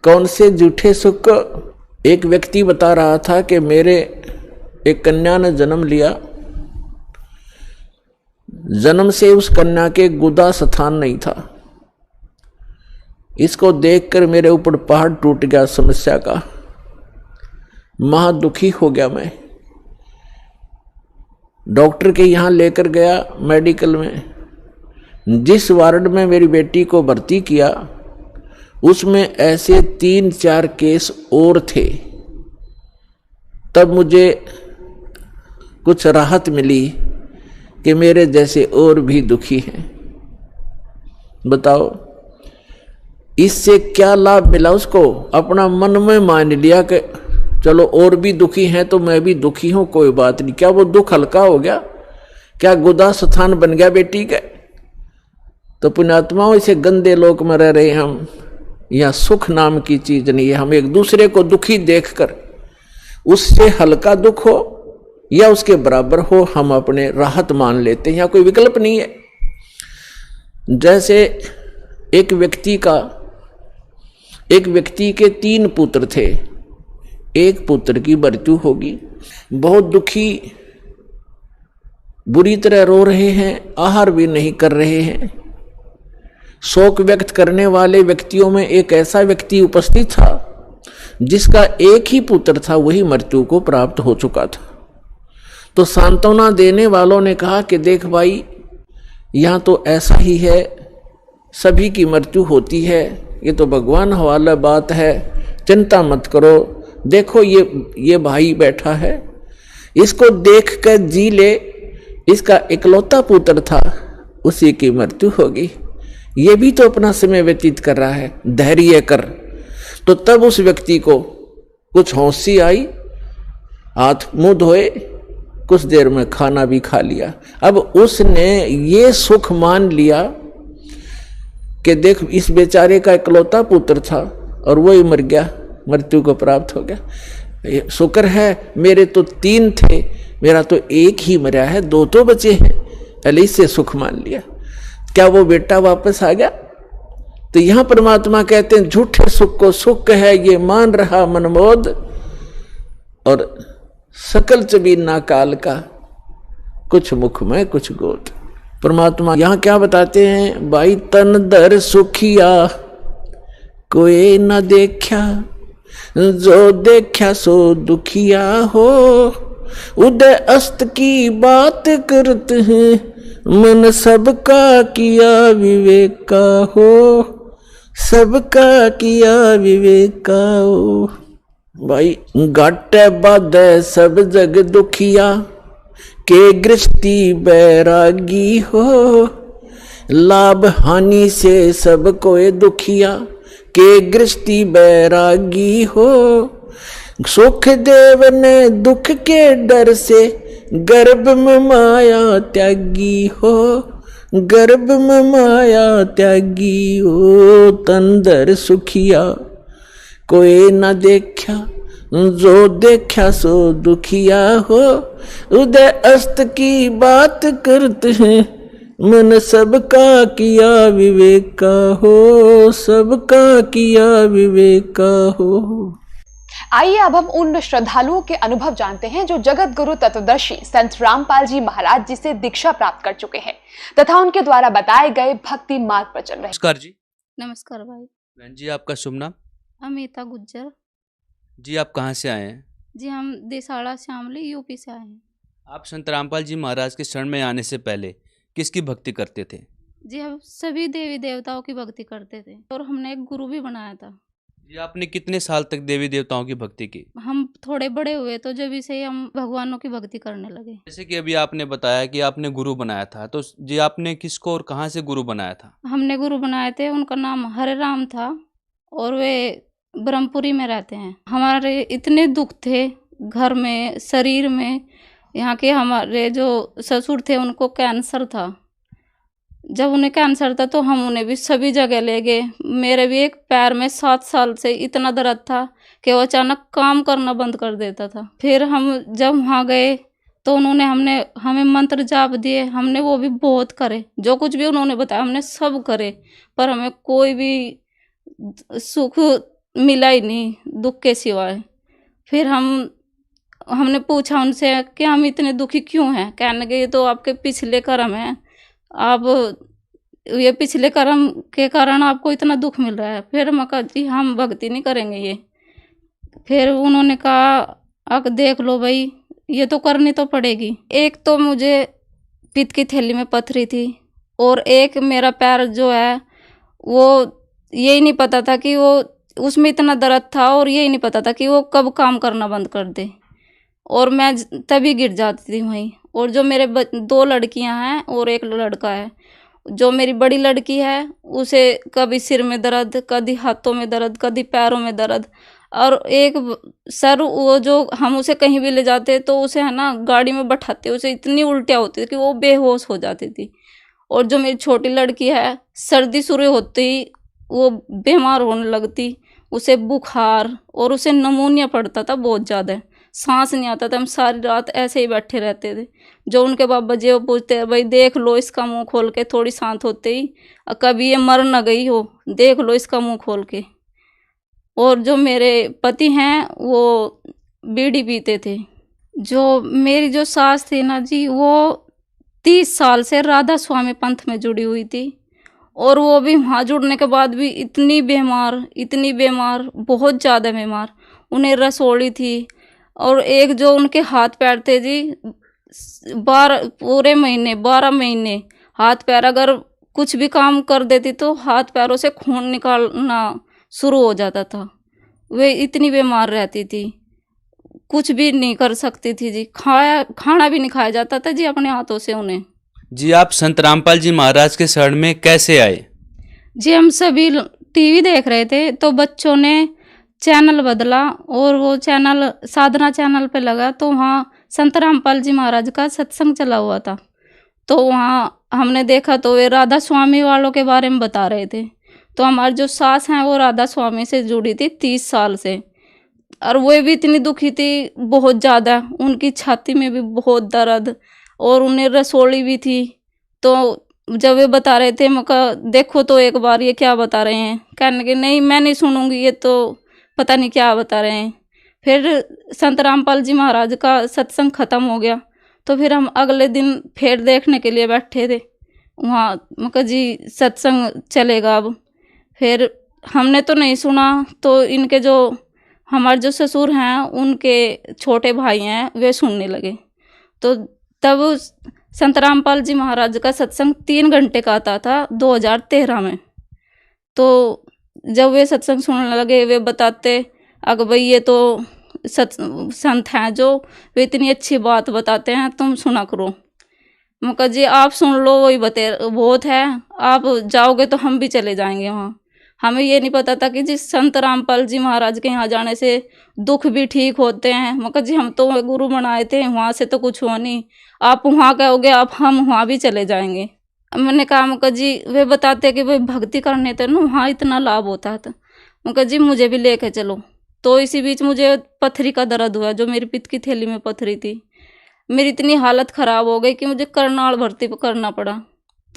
कौन से झूठे सुख को? एक व्यक्ति बता रहा था कि मेरे एक कन्या ने जन्म लिया, जन्म से उस कन्या के गुदा स्थान नहीं था। इसको देखकर मेरे ऊपर पहाड़ टूट गया समस्या का, महा दुखी हो गया मैं। डॉक्टर के यहां लेकर गया मेडिकल में। जिस वार्ड में मेरी बेटी को भर्ती किया उसमें ऐसे 3-4 केस और थे। तब मुझे कुछ राहत मिली कि मेरे जैसे और भी दुखी हैं। बताओ इससे क्या लाभ मिला उसको? अपना मन में मान लिया कि चलो और भी दुखी हैं तो मैं भी दुखी हूं, कोई बात नहीं। क्या वो दुख हल्का हो गया? क्या गुदा स्थान बन गया बेटी का? तो पुण्यात्माओं, इसे गंदे लोक में रह रहे हम। यह सुख नाम की चीज नहीं है। हम एक दूसरे को दुखी देखकर उससे हल्का दुख हो या उसके बराबर हो, हम अपने राहत मान लेते हैं। यहाँ कोई विकल्प नहीं है। जैसे एक व्यक्ति के 3 पुत्र थे, एक पुत्र की मृत्यु होगी, बहुत दुखी, बुरी तरह रो रहे हैं, आहार भी नहीं कर रहे हैं। शोक व्यक्त करने वाले व्यक्तियों में एक ऐसा व्यक्ति उपस्थित था जिसका एक ही पुत्र था, वही मृत्यु को प्राप्त हो चुका था। तो सांत्वना देने वालों ने कहा कि देख भाई, यहाँ तो ऐसा ही है, सभी की मृत्यु होती है, ये तो भगवान हवाला बात है, चिंता मत करो। देखो ये भाई बैठा है, इसको देख कर जी ले, इसका इकलौता पुत्र था, उसी की मृत्यु होगी, ये भी तो अपना समय व्यतीत कर रहा है, धैर्य कर। तो तब उस व्यक्ति को कुछ होशी आई, हाथ मुंह धोए, कुछ देर में खाना भी खा लिया। अब उसने ये सुख मान लिया कि देख इस बेचारे का इकलौता पुत्र था और वो ही मर गया, मृत्यु को प्राप्त हो गया। शुक्र है मेरे तो 3 थे, मेरा तो एक ही मरा है, 2 तो बचे हैं, पहले इससे सुख मान लिया। क्या वो बेटा वापस आ गया? तो यहां परमात्मा कहते हैं झूठे सुख को सुख है, ये मान रहा मनमोद, और सकल चबीना काल का, कुछ मुख में कुछ गोद। परमात्मा यहां क्या बताते हैं? भाई तन दर सुखिया कोई न देखा, जो देखा सो दुखिया हो। उदय अस्त की बात करते हैं, मन सबका किया विवेका हो, सबका किया विवेका हो। भाई घाटे बाधे सब जग दुखिया, के गृहस्थी बैरागी हो, लाभ हानि से सब कोई दुखिया, के गृहस्थी बैरागी हो। सुख देव ने दुख के डर से, गर्भ में माया त्यागी हो, गर्भ में माया त्यागी हो। तंदर सुखिया कोई न देखा, जो देखा सो दुखिया हो। उदय अस्त की बात करते हैं, मन सबका किया विवेक का हो, सबका किया विवेक का हो। आइए अब हम उन श्रद्धालुओं के अनुभव जानते हैं जो जगत गुरु तत्वदर्शी संत रामपाल जी महाराज जी से दीक्षा प्राप्त कर चुके हैं तथा उनके द्वारा बताए गए भक्ति मार्ग पर चल रहे हैं। नमस्कार जी। नमस्कार भाई। बहन जी, आपका शुभ नाम? अमिता गुज्जर जी, आप कहाँ से आए हैं? जी, हम देसाड़ा श्यामली यूपी से आए हैं। आप संत रामपाल जी महाराज के शरण में आने से पहले किसकी भक्ति करते थे? जी, हम सभी देवी देवताओं की भक्ति करते थे और हमने एक गुरु भी बनाया था। जी, आपने कितने साल तक देवी देवताओं की भक्ति की? हम थोड़े बड़े हुए तो जब से हम भगवानों की भक्ति करने लगे। जैसे कि अभी आपने बताया कि आपने गुरु बनाया था, तो जी आपने किसको और कहाँ से गुरु बनाया था? हमने गुरु बनाए थे, उनका नाम हरे राम था और वे ब्रह्मपुरी में रहते हैं। हमारे इतने दुख थे घर में, शरीर में। यहाँ के हमारे जो ससुर थे उनको कैंसर था। जब उन्हें कैंसर था तो हम उन्हें भी सभी जगह ले गए। मेरे भी एक पैर में 7 साल से इतना दर्द था कि वो अचानक काम करना बंद कर देता था। फिर हम जब वहाँ गए तो उन्होंने हमें मंत्र जाप दिए, हमने वो भी बहुत करे, जो कुछ भी उन्होंने बताया हमने सब करे, पर हमें कोई भी सुख मिला ही नहीं, दुख के सिवाय। फिर हमने पूछा उनसे कि हम इतने दुखी क्यों हैं? कहने लगे ये तो आपके पिछले कर्म हैं, आप ये पिछले कर्म के कारण आपको इतना दुख मिल रहा है। फिर मैं कहा जी हम भक्ति नहीं करेंगे ये। फिर उन्होंने कहा अब देख लो भाई, ये तो करनी तो पड़ेगी। एक तो मुझे पित्त की थैली में पथरी थी और एक मेरा पैर जो है वो यही नहीं पता था कि वो उसमें इतना दर्द था और यही नहीं पता था कि वो कब काम करना बंद कर दे, और मैं तभी गिर जाती थी वहीं। और जो मेरे 2 लड़कियां हैं और एक लड़का है। जो मेरी बड़ी लड़की है उसे कभी सिर में दर्द, कभी हाथों में दर्द, कभी पैरों में दर्द, और एक सर वो जो हम उसे कहीं भी ले जाते तो उसे है ना गाड़ी में बैठाते उसे इतनी उल्टियाँ होती थी कि वो बेहोश हो जाती थी। और जो मेरी छोटी लड़की है, सर्दी शुरू होते ही वो बीमार होने लगती, उसे बुखार और उसे नमूनिया पड़ता था बहुत ज़्यादा, सांस नहीं आता था। हम सारी रात ऐसे ही बैठे रहते थे। जो उनके बाबा जी वो पूछते भाई देख लो इसका मुंह खोल के, थोड़ी शांत होते ही कभी ये मर न गई हो, देख लो इसका मुंह खोल के। और जो मेरे पति हैं वो बीड़ी पीते थे। जो मेरी जो सास थी ना जी, वो 30 साल से राधा स्वामी पंथ में जुड़ी हुई थी, और वो भी वहाँ जुड़ने के बाद भी इतनी बीमार, बहुत ज़्यादा बीमार। उन्हें रसोली थी, और एक जो उनके हाथ पैर थे जी, 12 महीने हाथ पैर अगर कुछ भी काम कर देती तो हाथ पैरों से खून निकालना शुरू हो जाता था। वे इतनी बीमार रहती थी, कुछ भी नहीं कर सकती थी जी, खाना भी नहीं खाया जाता था जी अपने हाथों से उन्हें। जी, आप संत रामपाल जी महाराज के शरण में कैसे आए? जी, हम सभी टीवी देख रहे थे तो बच्चों ने चैनल बदला और वो चैनल साधना चैनल पे लगा, तो वहाँ संत रामपाल जी महाराज का सत्संग चला हुआ था। तो वहाँ हमने देखा तो वे राधा स्वामी वालों के बारे में बता रहे थे। तो हमारी जो सास हैं वो राधा स्वामी से जुड़ी थी 30 साल से, और वो भी इतनी दुखी थी बहुत ज़्यादा, उनकी छाती में भी बहुत दर्द और उन्हें रसोली भी थी। तो जब वे बता रहे थे मैं कहा देखो तो एक बार ये क्या बता रहे हैं। कहने लगे नहीं मैं नहीं सुनूंगी, ये तो पता नहीं क्या बता रहे हैं। फिर संत रामपाल जी महाराज का सत्संग ख़त्म हो गया तो फिर हम अगले दिन फिर देखने के लिए बैठे थे वहाँ। मैं कहा जी सत्संग चलेगा अब। फिर हमने तो नहीं सुना, तो इनके जो हमारे जो ससुर हैं उनके छोटे भाई हैं वे सुनने लगे। तो तब संत रामपाल जी महाराज का सत्संग 3 घंटे का आता था 2013 में। तो जब वे सत्संग सुनने लगे वे बताते अगर भाई ये तो संत हैं जो वे इतनी अच्छी बात बताते हैं, तुम सुना करो। मैं कहा जी आप सुन लो, वही बते बहुत है, आप जाओगे तो हम भी चले जाएंगे वहाँ। हमें ये नहीं पता था कि जी संत रामपाल जी महाराज के यहाँ जाने से दुख भी ठीक होते हैं। मैं कहा जी हम तो गुरु बनाए थे, वहाँ से तो कुछ हुआ नहीं, आप वहाँ कहोगे आप हम वहाँ भी चले जाएंगे। मैंने कहा मैं कहा जी वे बताते कि वे भक्ति करने थे ना वहाँ इतना लाभ होता था। मैं कहा जी मुझे भी लेके चलो। तो इसी बीच मुझे पथरी का दर्द हुआ, जो मेरी पित्त की थैली में पथरी थी। मेरी इतनी हालत ख़राब हो गई कि मुझे करनाल भर्ती करना पड़ा।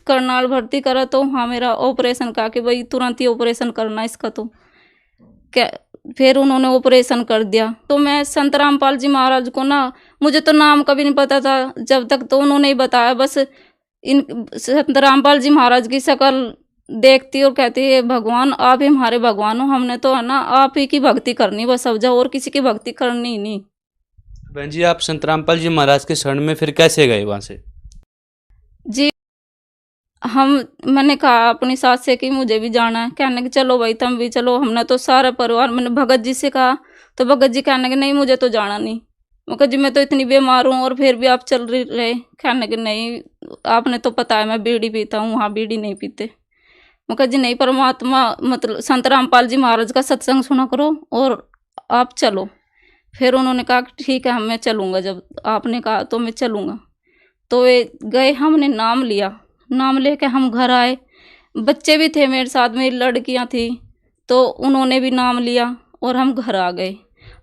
करनाल भर्ती करा तो वहाँ मेरा ऑपरेशन कहा कि भाई तुरंत ही ऑपरेशन करना इसका, तो क्या फिर उन्होंने ऑपरेशन कर दिया। तो मैं संत रामपाल जी महाराज को ना, मुझे तो नाम कभी नहीं पता था जब तक, तो उन्होंने ही बताया। बस इन संत रामपाल जी महाराज की शक्ल देखती और कहती है भगवान आप ही हमारे भगवान हो, हमने तो है ना आप ही की भक्ति करनी बस, अब जाओ और किसी की भक्ति करनी ही नहीं। बहन जी आप संत रामपाल जी महाराज के शरण में फिर कैसे गए वहाँ से? जी मैंने कहा अपनी सास से कि मुझे भी जाना है, कहने कि चलो भाई तुम भी चलो। हमने तो सारा परिवार, मैंने भगत जी से कहा तो भगत जी कहने कि नहीं मुझे तो जाना नहीं। मैं कहा जी मैं तो इतनी बीमार हूँ और फिर भी आप चल रहे। कहने कि नहीं आपने तो पता है मैं बीड़ी पीता हूँ, वहाँ बीड़ी नहीं पीते। मैं कहा जी नहीं, परमात्मा मतलब संत रामपाल जी महाराज का सत्संग सुना करो और आप चलो। फिर उन्होंने कहा कि ठीक है मैं चलूँगा, जब आपने कहा तो मैं चलूँगा। तो वे गए, हमने नाम लिया, नाम लेके हम घर आए। बच्चे भी थे मेरे साथ, मेरी लड़कियां थी, तो उन्होंने भी नाम लिया और हम घर आ गए।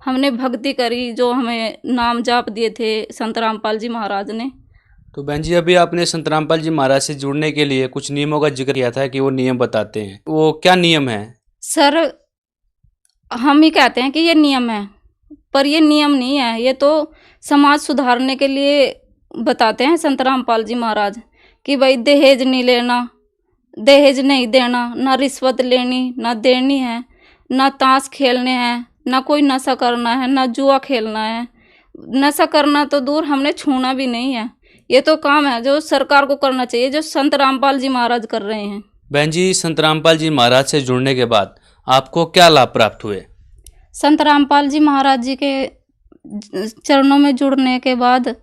हमने भक्ति करी, जो हमें नाम जाप दिए थे संत रामपाल जी महाराज ने। तो बहन जी अभी आपने संत रामपाल जी महाराज से जुड़ने के लिए कुछ नियमों का जिक्र किया था कि वो नियम बताते हैं, वो क्या नियम है? सर हम ही कहते हैं कि ये नियम है, पर ये नियम नहीं है, ये तो समाज सुधारने के लिए बताते हैं संत रामपाल जी महाराज कि भाई दहेज नहीं लेना, दहेज नहीं देना, ना रिश्वत लेनी ना देनी है, ना ताश खेलने हैं, ना कोई नशा करना है, ना जुआ खेलना है। नशा करना तो दूर, हमने छूना भी नहीं है। ये तो काम है जो सरकार को करना चाहिए, जो संत रामपाल जी महाराज कर रहे हैं। बहन जी संत रामपाल जी महाराज से जुड़ने के बाद आपको क्या लाभ प्राप्त हुए? संत रामपाल जी महाराज जी के चरणों में जुड़ने के बाद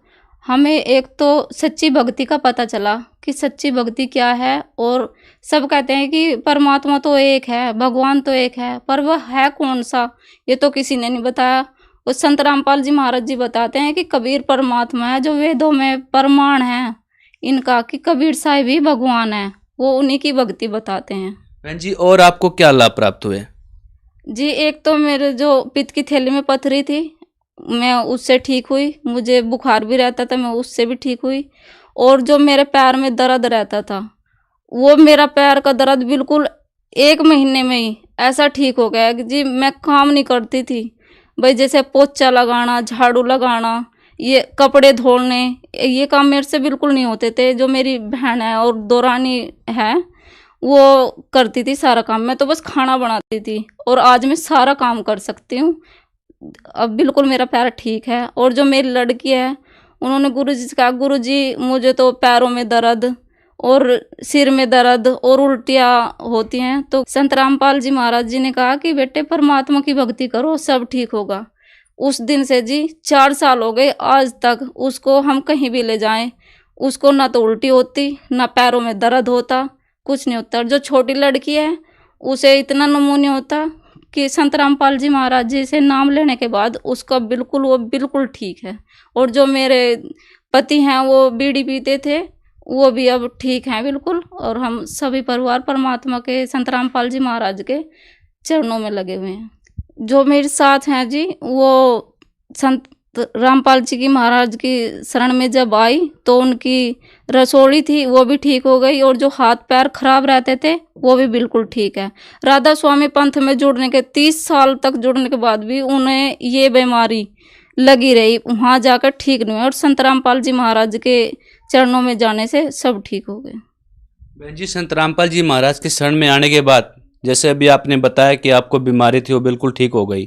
हमें एक तो सच्ची भक्ति का पता चला कि सच्ची भक्ति क्या है। और सब कहते हैं कि परमात्मा तो एक है, भगवान तो एक है, पर वह है कौन सा ये तो किसी ने नहीं बताया। और संत रामपाल जी महाराज जी बताते हैं कि कबीर परमात्मा है, जो वेदों में प्रमाण है इनका कि कबीर साहिब ही भगवान है, वो उन्हीं की भक्ति बताते हैं। बहन जी और आपको क्या लाभ प्राप्त हुए? जी एक तो मेरे जो पित्त की थैली में पथरी थी, मैं उससे ठीक हुई। मुझे बुखार भी रहता था, मैं उससे भी ठीक हुई। और जो मेरे पैर में दर्द रहता था, वो मेरा पैर का दर्द बिल्कुल 1 महीने में ही ऐसा ठीक हो गया कि जी मैं काम नहीं करती थी भाई, जैसे पोछा लगाना, झाड़ू लगाना, ये कपड़े धोने, ये काम मेरे से बिल्कुल नहीं होते थे। जो मेरी बहन है और दोरानी है वो करती थी सारा काम, मैं तो बस खाना बनाती थी। और आज मैं सारा काम कर सकती हूँ, अब बिल्कुल मेरा पैर ठीक है। और जो मेरी लड़की है उन्होंने गुरुजी से कहा गुरुजी मुझे तो पैरों में दर्द और सिर में दर्द और उल्टियाँ होती हैं, तो संत रामपाल जी महाराज जी ने कहा कि बेटे परमात्मा की भक्ति करो सब ठीक होगा। उस दिन से जी 4 साल हो गए आज तक, उसको हम कहीं भी ले जाएं उसको ना तो उल्टी होती ना पैरों में दर्द होता, कुछ नहीं होता। और जो छोटी लड़की है उसे इतना नमूने होता कि संत रामपाल जी महाराज जी से नाम लेने के बाद उसका बिल्कुल वो बिल्कुल ठीक है। और जो मेरे पति हैं वो बीड़ी पीते थे, वो भी अब ठीक हैं बिल्कुल। और हम सभी परिवार परमात्मा के संत रामपाल जी महाराज के चरणों में लगे हुए हैं। जो मेरे साथ हैं जी वो संत रामपाल जी की महाराज की शरण में जब आई तो उनकी रसोड़ी थी वो भी ठीक हो गई, और जो हाथ पैर खराब रहते थे वो भी बिल्कुल ठीक है। राधा स्वामी पंथ में जुड़ने के 30 साल तक जुड़ने के बाद भी उन्हें ये बीमारी लगी रही, वहाँ जाकर ठीक नहीं हुई। और संत रामपाल जी महाराज के चरणों में जाने से सब ठीक हो गए। बहन जी संत रामपाल जी महाराज के शरण में आने के बाद जैसे अभी आपने बताया कि आपको बीमारी थी वो बिल्कुल ठीक हो गई,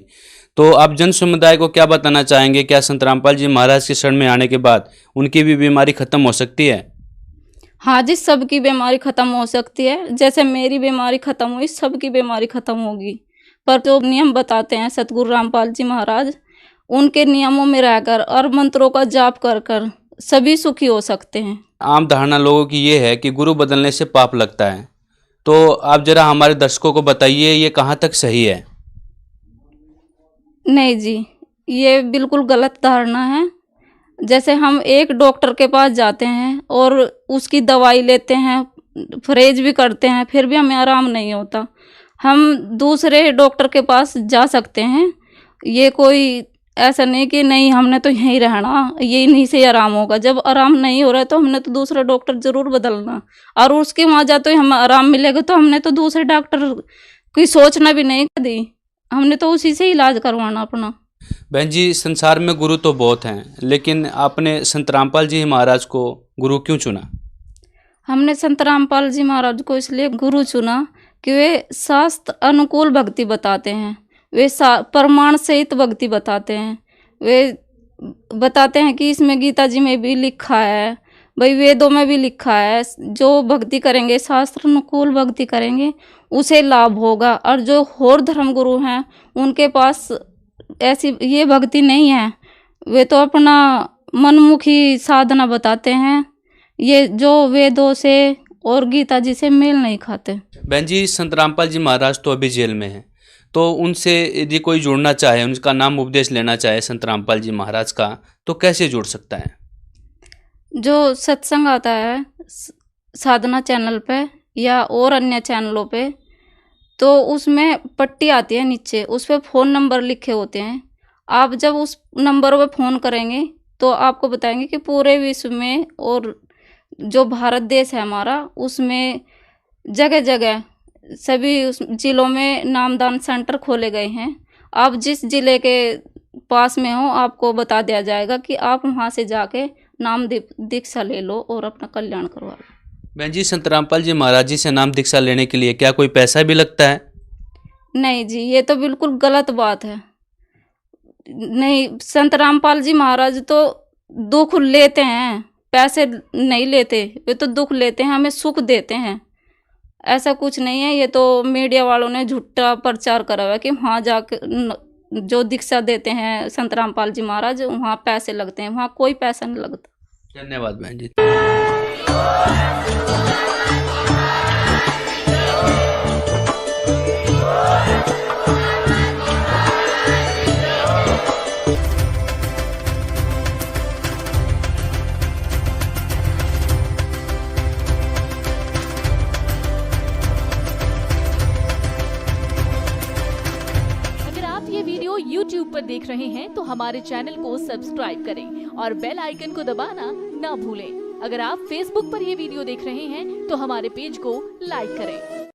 तो आप जन समुदाय को क्या बताना चाहेंगे? क्या संत रामपाल जी महाराज के शरण में आने के बाद उनकी भी बीमारी खत्म हो सकती है? हाँ जी, सबकी बीमारी खत्म हो सकती है। जैसे मेरी बीमारी खत्म हुई सबकी बीमारी खत्म होगी, पर जो नियम बताते हैं सतगुरु रामपाल जी महाराज उनके नियमों में रहकर और मंत्रों का जाप कर कर सभी सुखी हो सकते हैं। आम धारणा लोगों की ये है कि गुरु बदलने से पाप लगता है, तो आप जरा हमारे दर्शकों को बताइए ये कहाँ तक सही है? नहीं जी, ये बिल्कुल गलत धारणा है। जैसे हम एक डॉक्टर के पास जाते हैं और उसकी दवाई लेते हैं, परहेज भी करते हैं, फिर भी हमें आराम नहीं होता, हम दूसरे डॉक्टर के पास जा सकते हैं। ये कोई ऐसा नहीं कि नहीं हमने तो यहीं रहना, ये इन्हीं से आराम होगा। जब आराम नहीं हो रहा है तो हमने तो दूसरा डॉक्टर ज़रूर बदलना, और उसके वहाँ जाते हमें आराम मिलेगा तो हमने तो दूसरे डॉक्टर की सोचना भी नहीं कभी, हमने तो उसी से इलाज करवाना अपना। बहन जी, संसार में गुरु तो बहुत हैं, लेकिन आपने संत रामपाल जी महाराज को गुरु क्यों चुना? हमने संत रामपाल जी महाराज को इसलिए गुरु चुना कि वे शास्त्र अनुकूल भक्ति बताते हैं, वे प्रमाण सहित भक्ति बताते हैं। वे बताते हैं कि इसमें गीता जी में भी लिखा है, भाई वेदों में भी लिखा है, जो भक्ति करेंगे शास्त्र अनुकूल भक्ति करेंगे उसे लाभ होगा। और जो और धर्म गुरु हैं उनके पास ऐसी ये भक्ति नहीं है, वे तो अपना मनमुखी साधना बताते हैं, ये जो वेदों से और गीता जी से मेल नहीं खाते। बहन जी, संत रामपाल जी महाराज तो अभी जेल में हैं, तो उनसे यदि कोई जुड़ना चाहे, उनका नाम उपदेश लेना चाहे संत रामपाल जी महाराज का, तो कैसे जुड़ सकता है? जो सत्संग आता है साधना चैनल पे या और अन्य चैनलों पे, तो उसमें पट्टी आती है नीचे, उस पर फ़ोन नंबर लिखे होते हैं। आप जब उस नंबर पे फ़ोन करेंगे तो आपको बताएंगे कि पूरे विश्व में और जो भारत देश है हमारा, उसमें जगह जगह सभी उस जिलों में नामदान सेंटर खोले गए हैं। आप जिस जिले के पास में हो आपको बता दिया जाएगा कि आप वहाँ से जाके नाम दीक्षा ले लो और अपना कल्याण करवा लो। बहन जी, संत रामपाल जी महाराज जी से नाम दीक्षा लेने के लिए क्या कोई पैसा भी लगता है? नहीं जी, ये तो बिल्कुल गलत बात है। नहीं, संत रामपाल जी महाराज तो दुख लेते हैं, पैसे नहीं लेते, वे तो दुख लेते हैं, हमें सुख देते हैं। ऐसा कुछ नहीं है, ये तो मीडिया वालों ने झूठा प्रचार करा हुआ है कि वहाँ जाके जो दीक्षा देते हैं संत रामपाल जी महाराज वहाँ पैसे लगते हैं, वहाँ कोई पैसा नहीं लगता। धन्यवाद बहन जी। YouTube पर देख रहे हैं तो हमारे चैनल को सब्सक्राइब करें और बेल आइकन को दबाना ना भूलें। अगर आप Facebook पर ये वीडियो देख रहे हैं तो हमारे पेज को लाइक करें।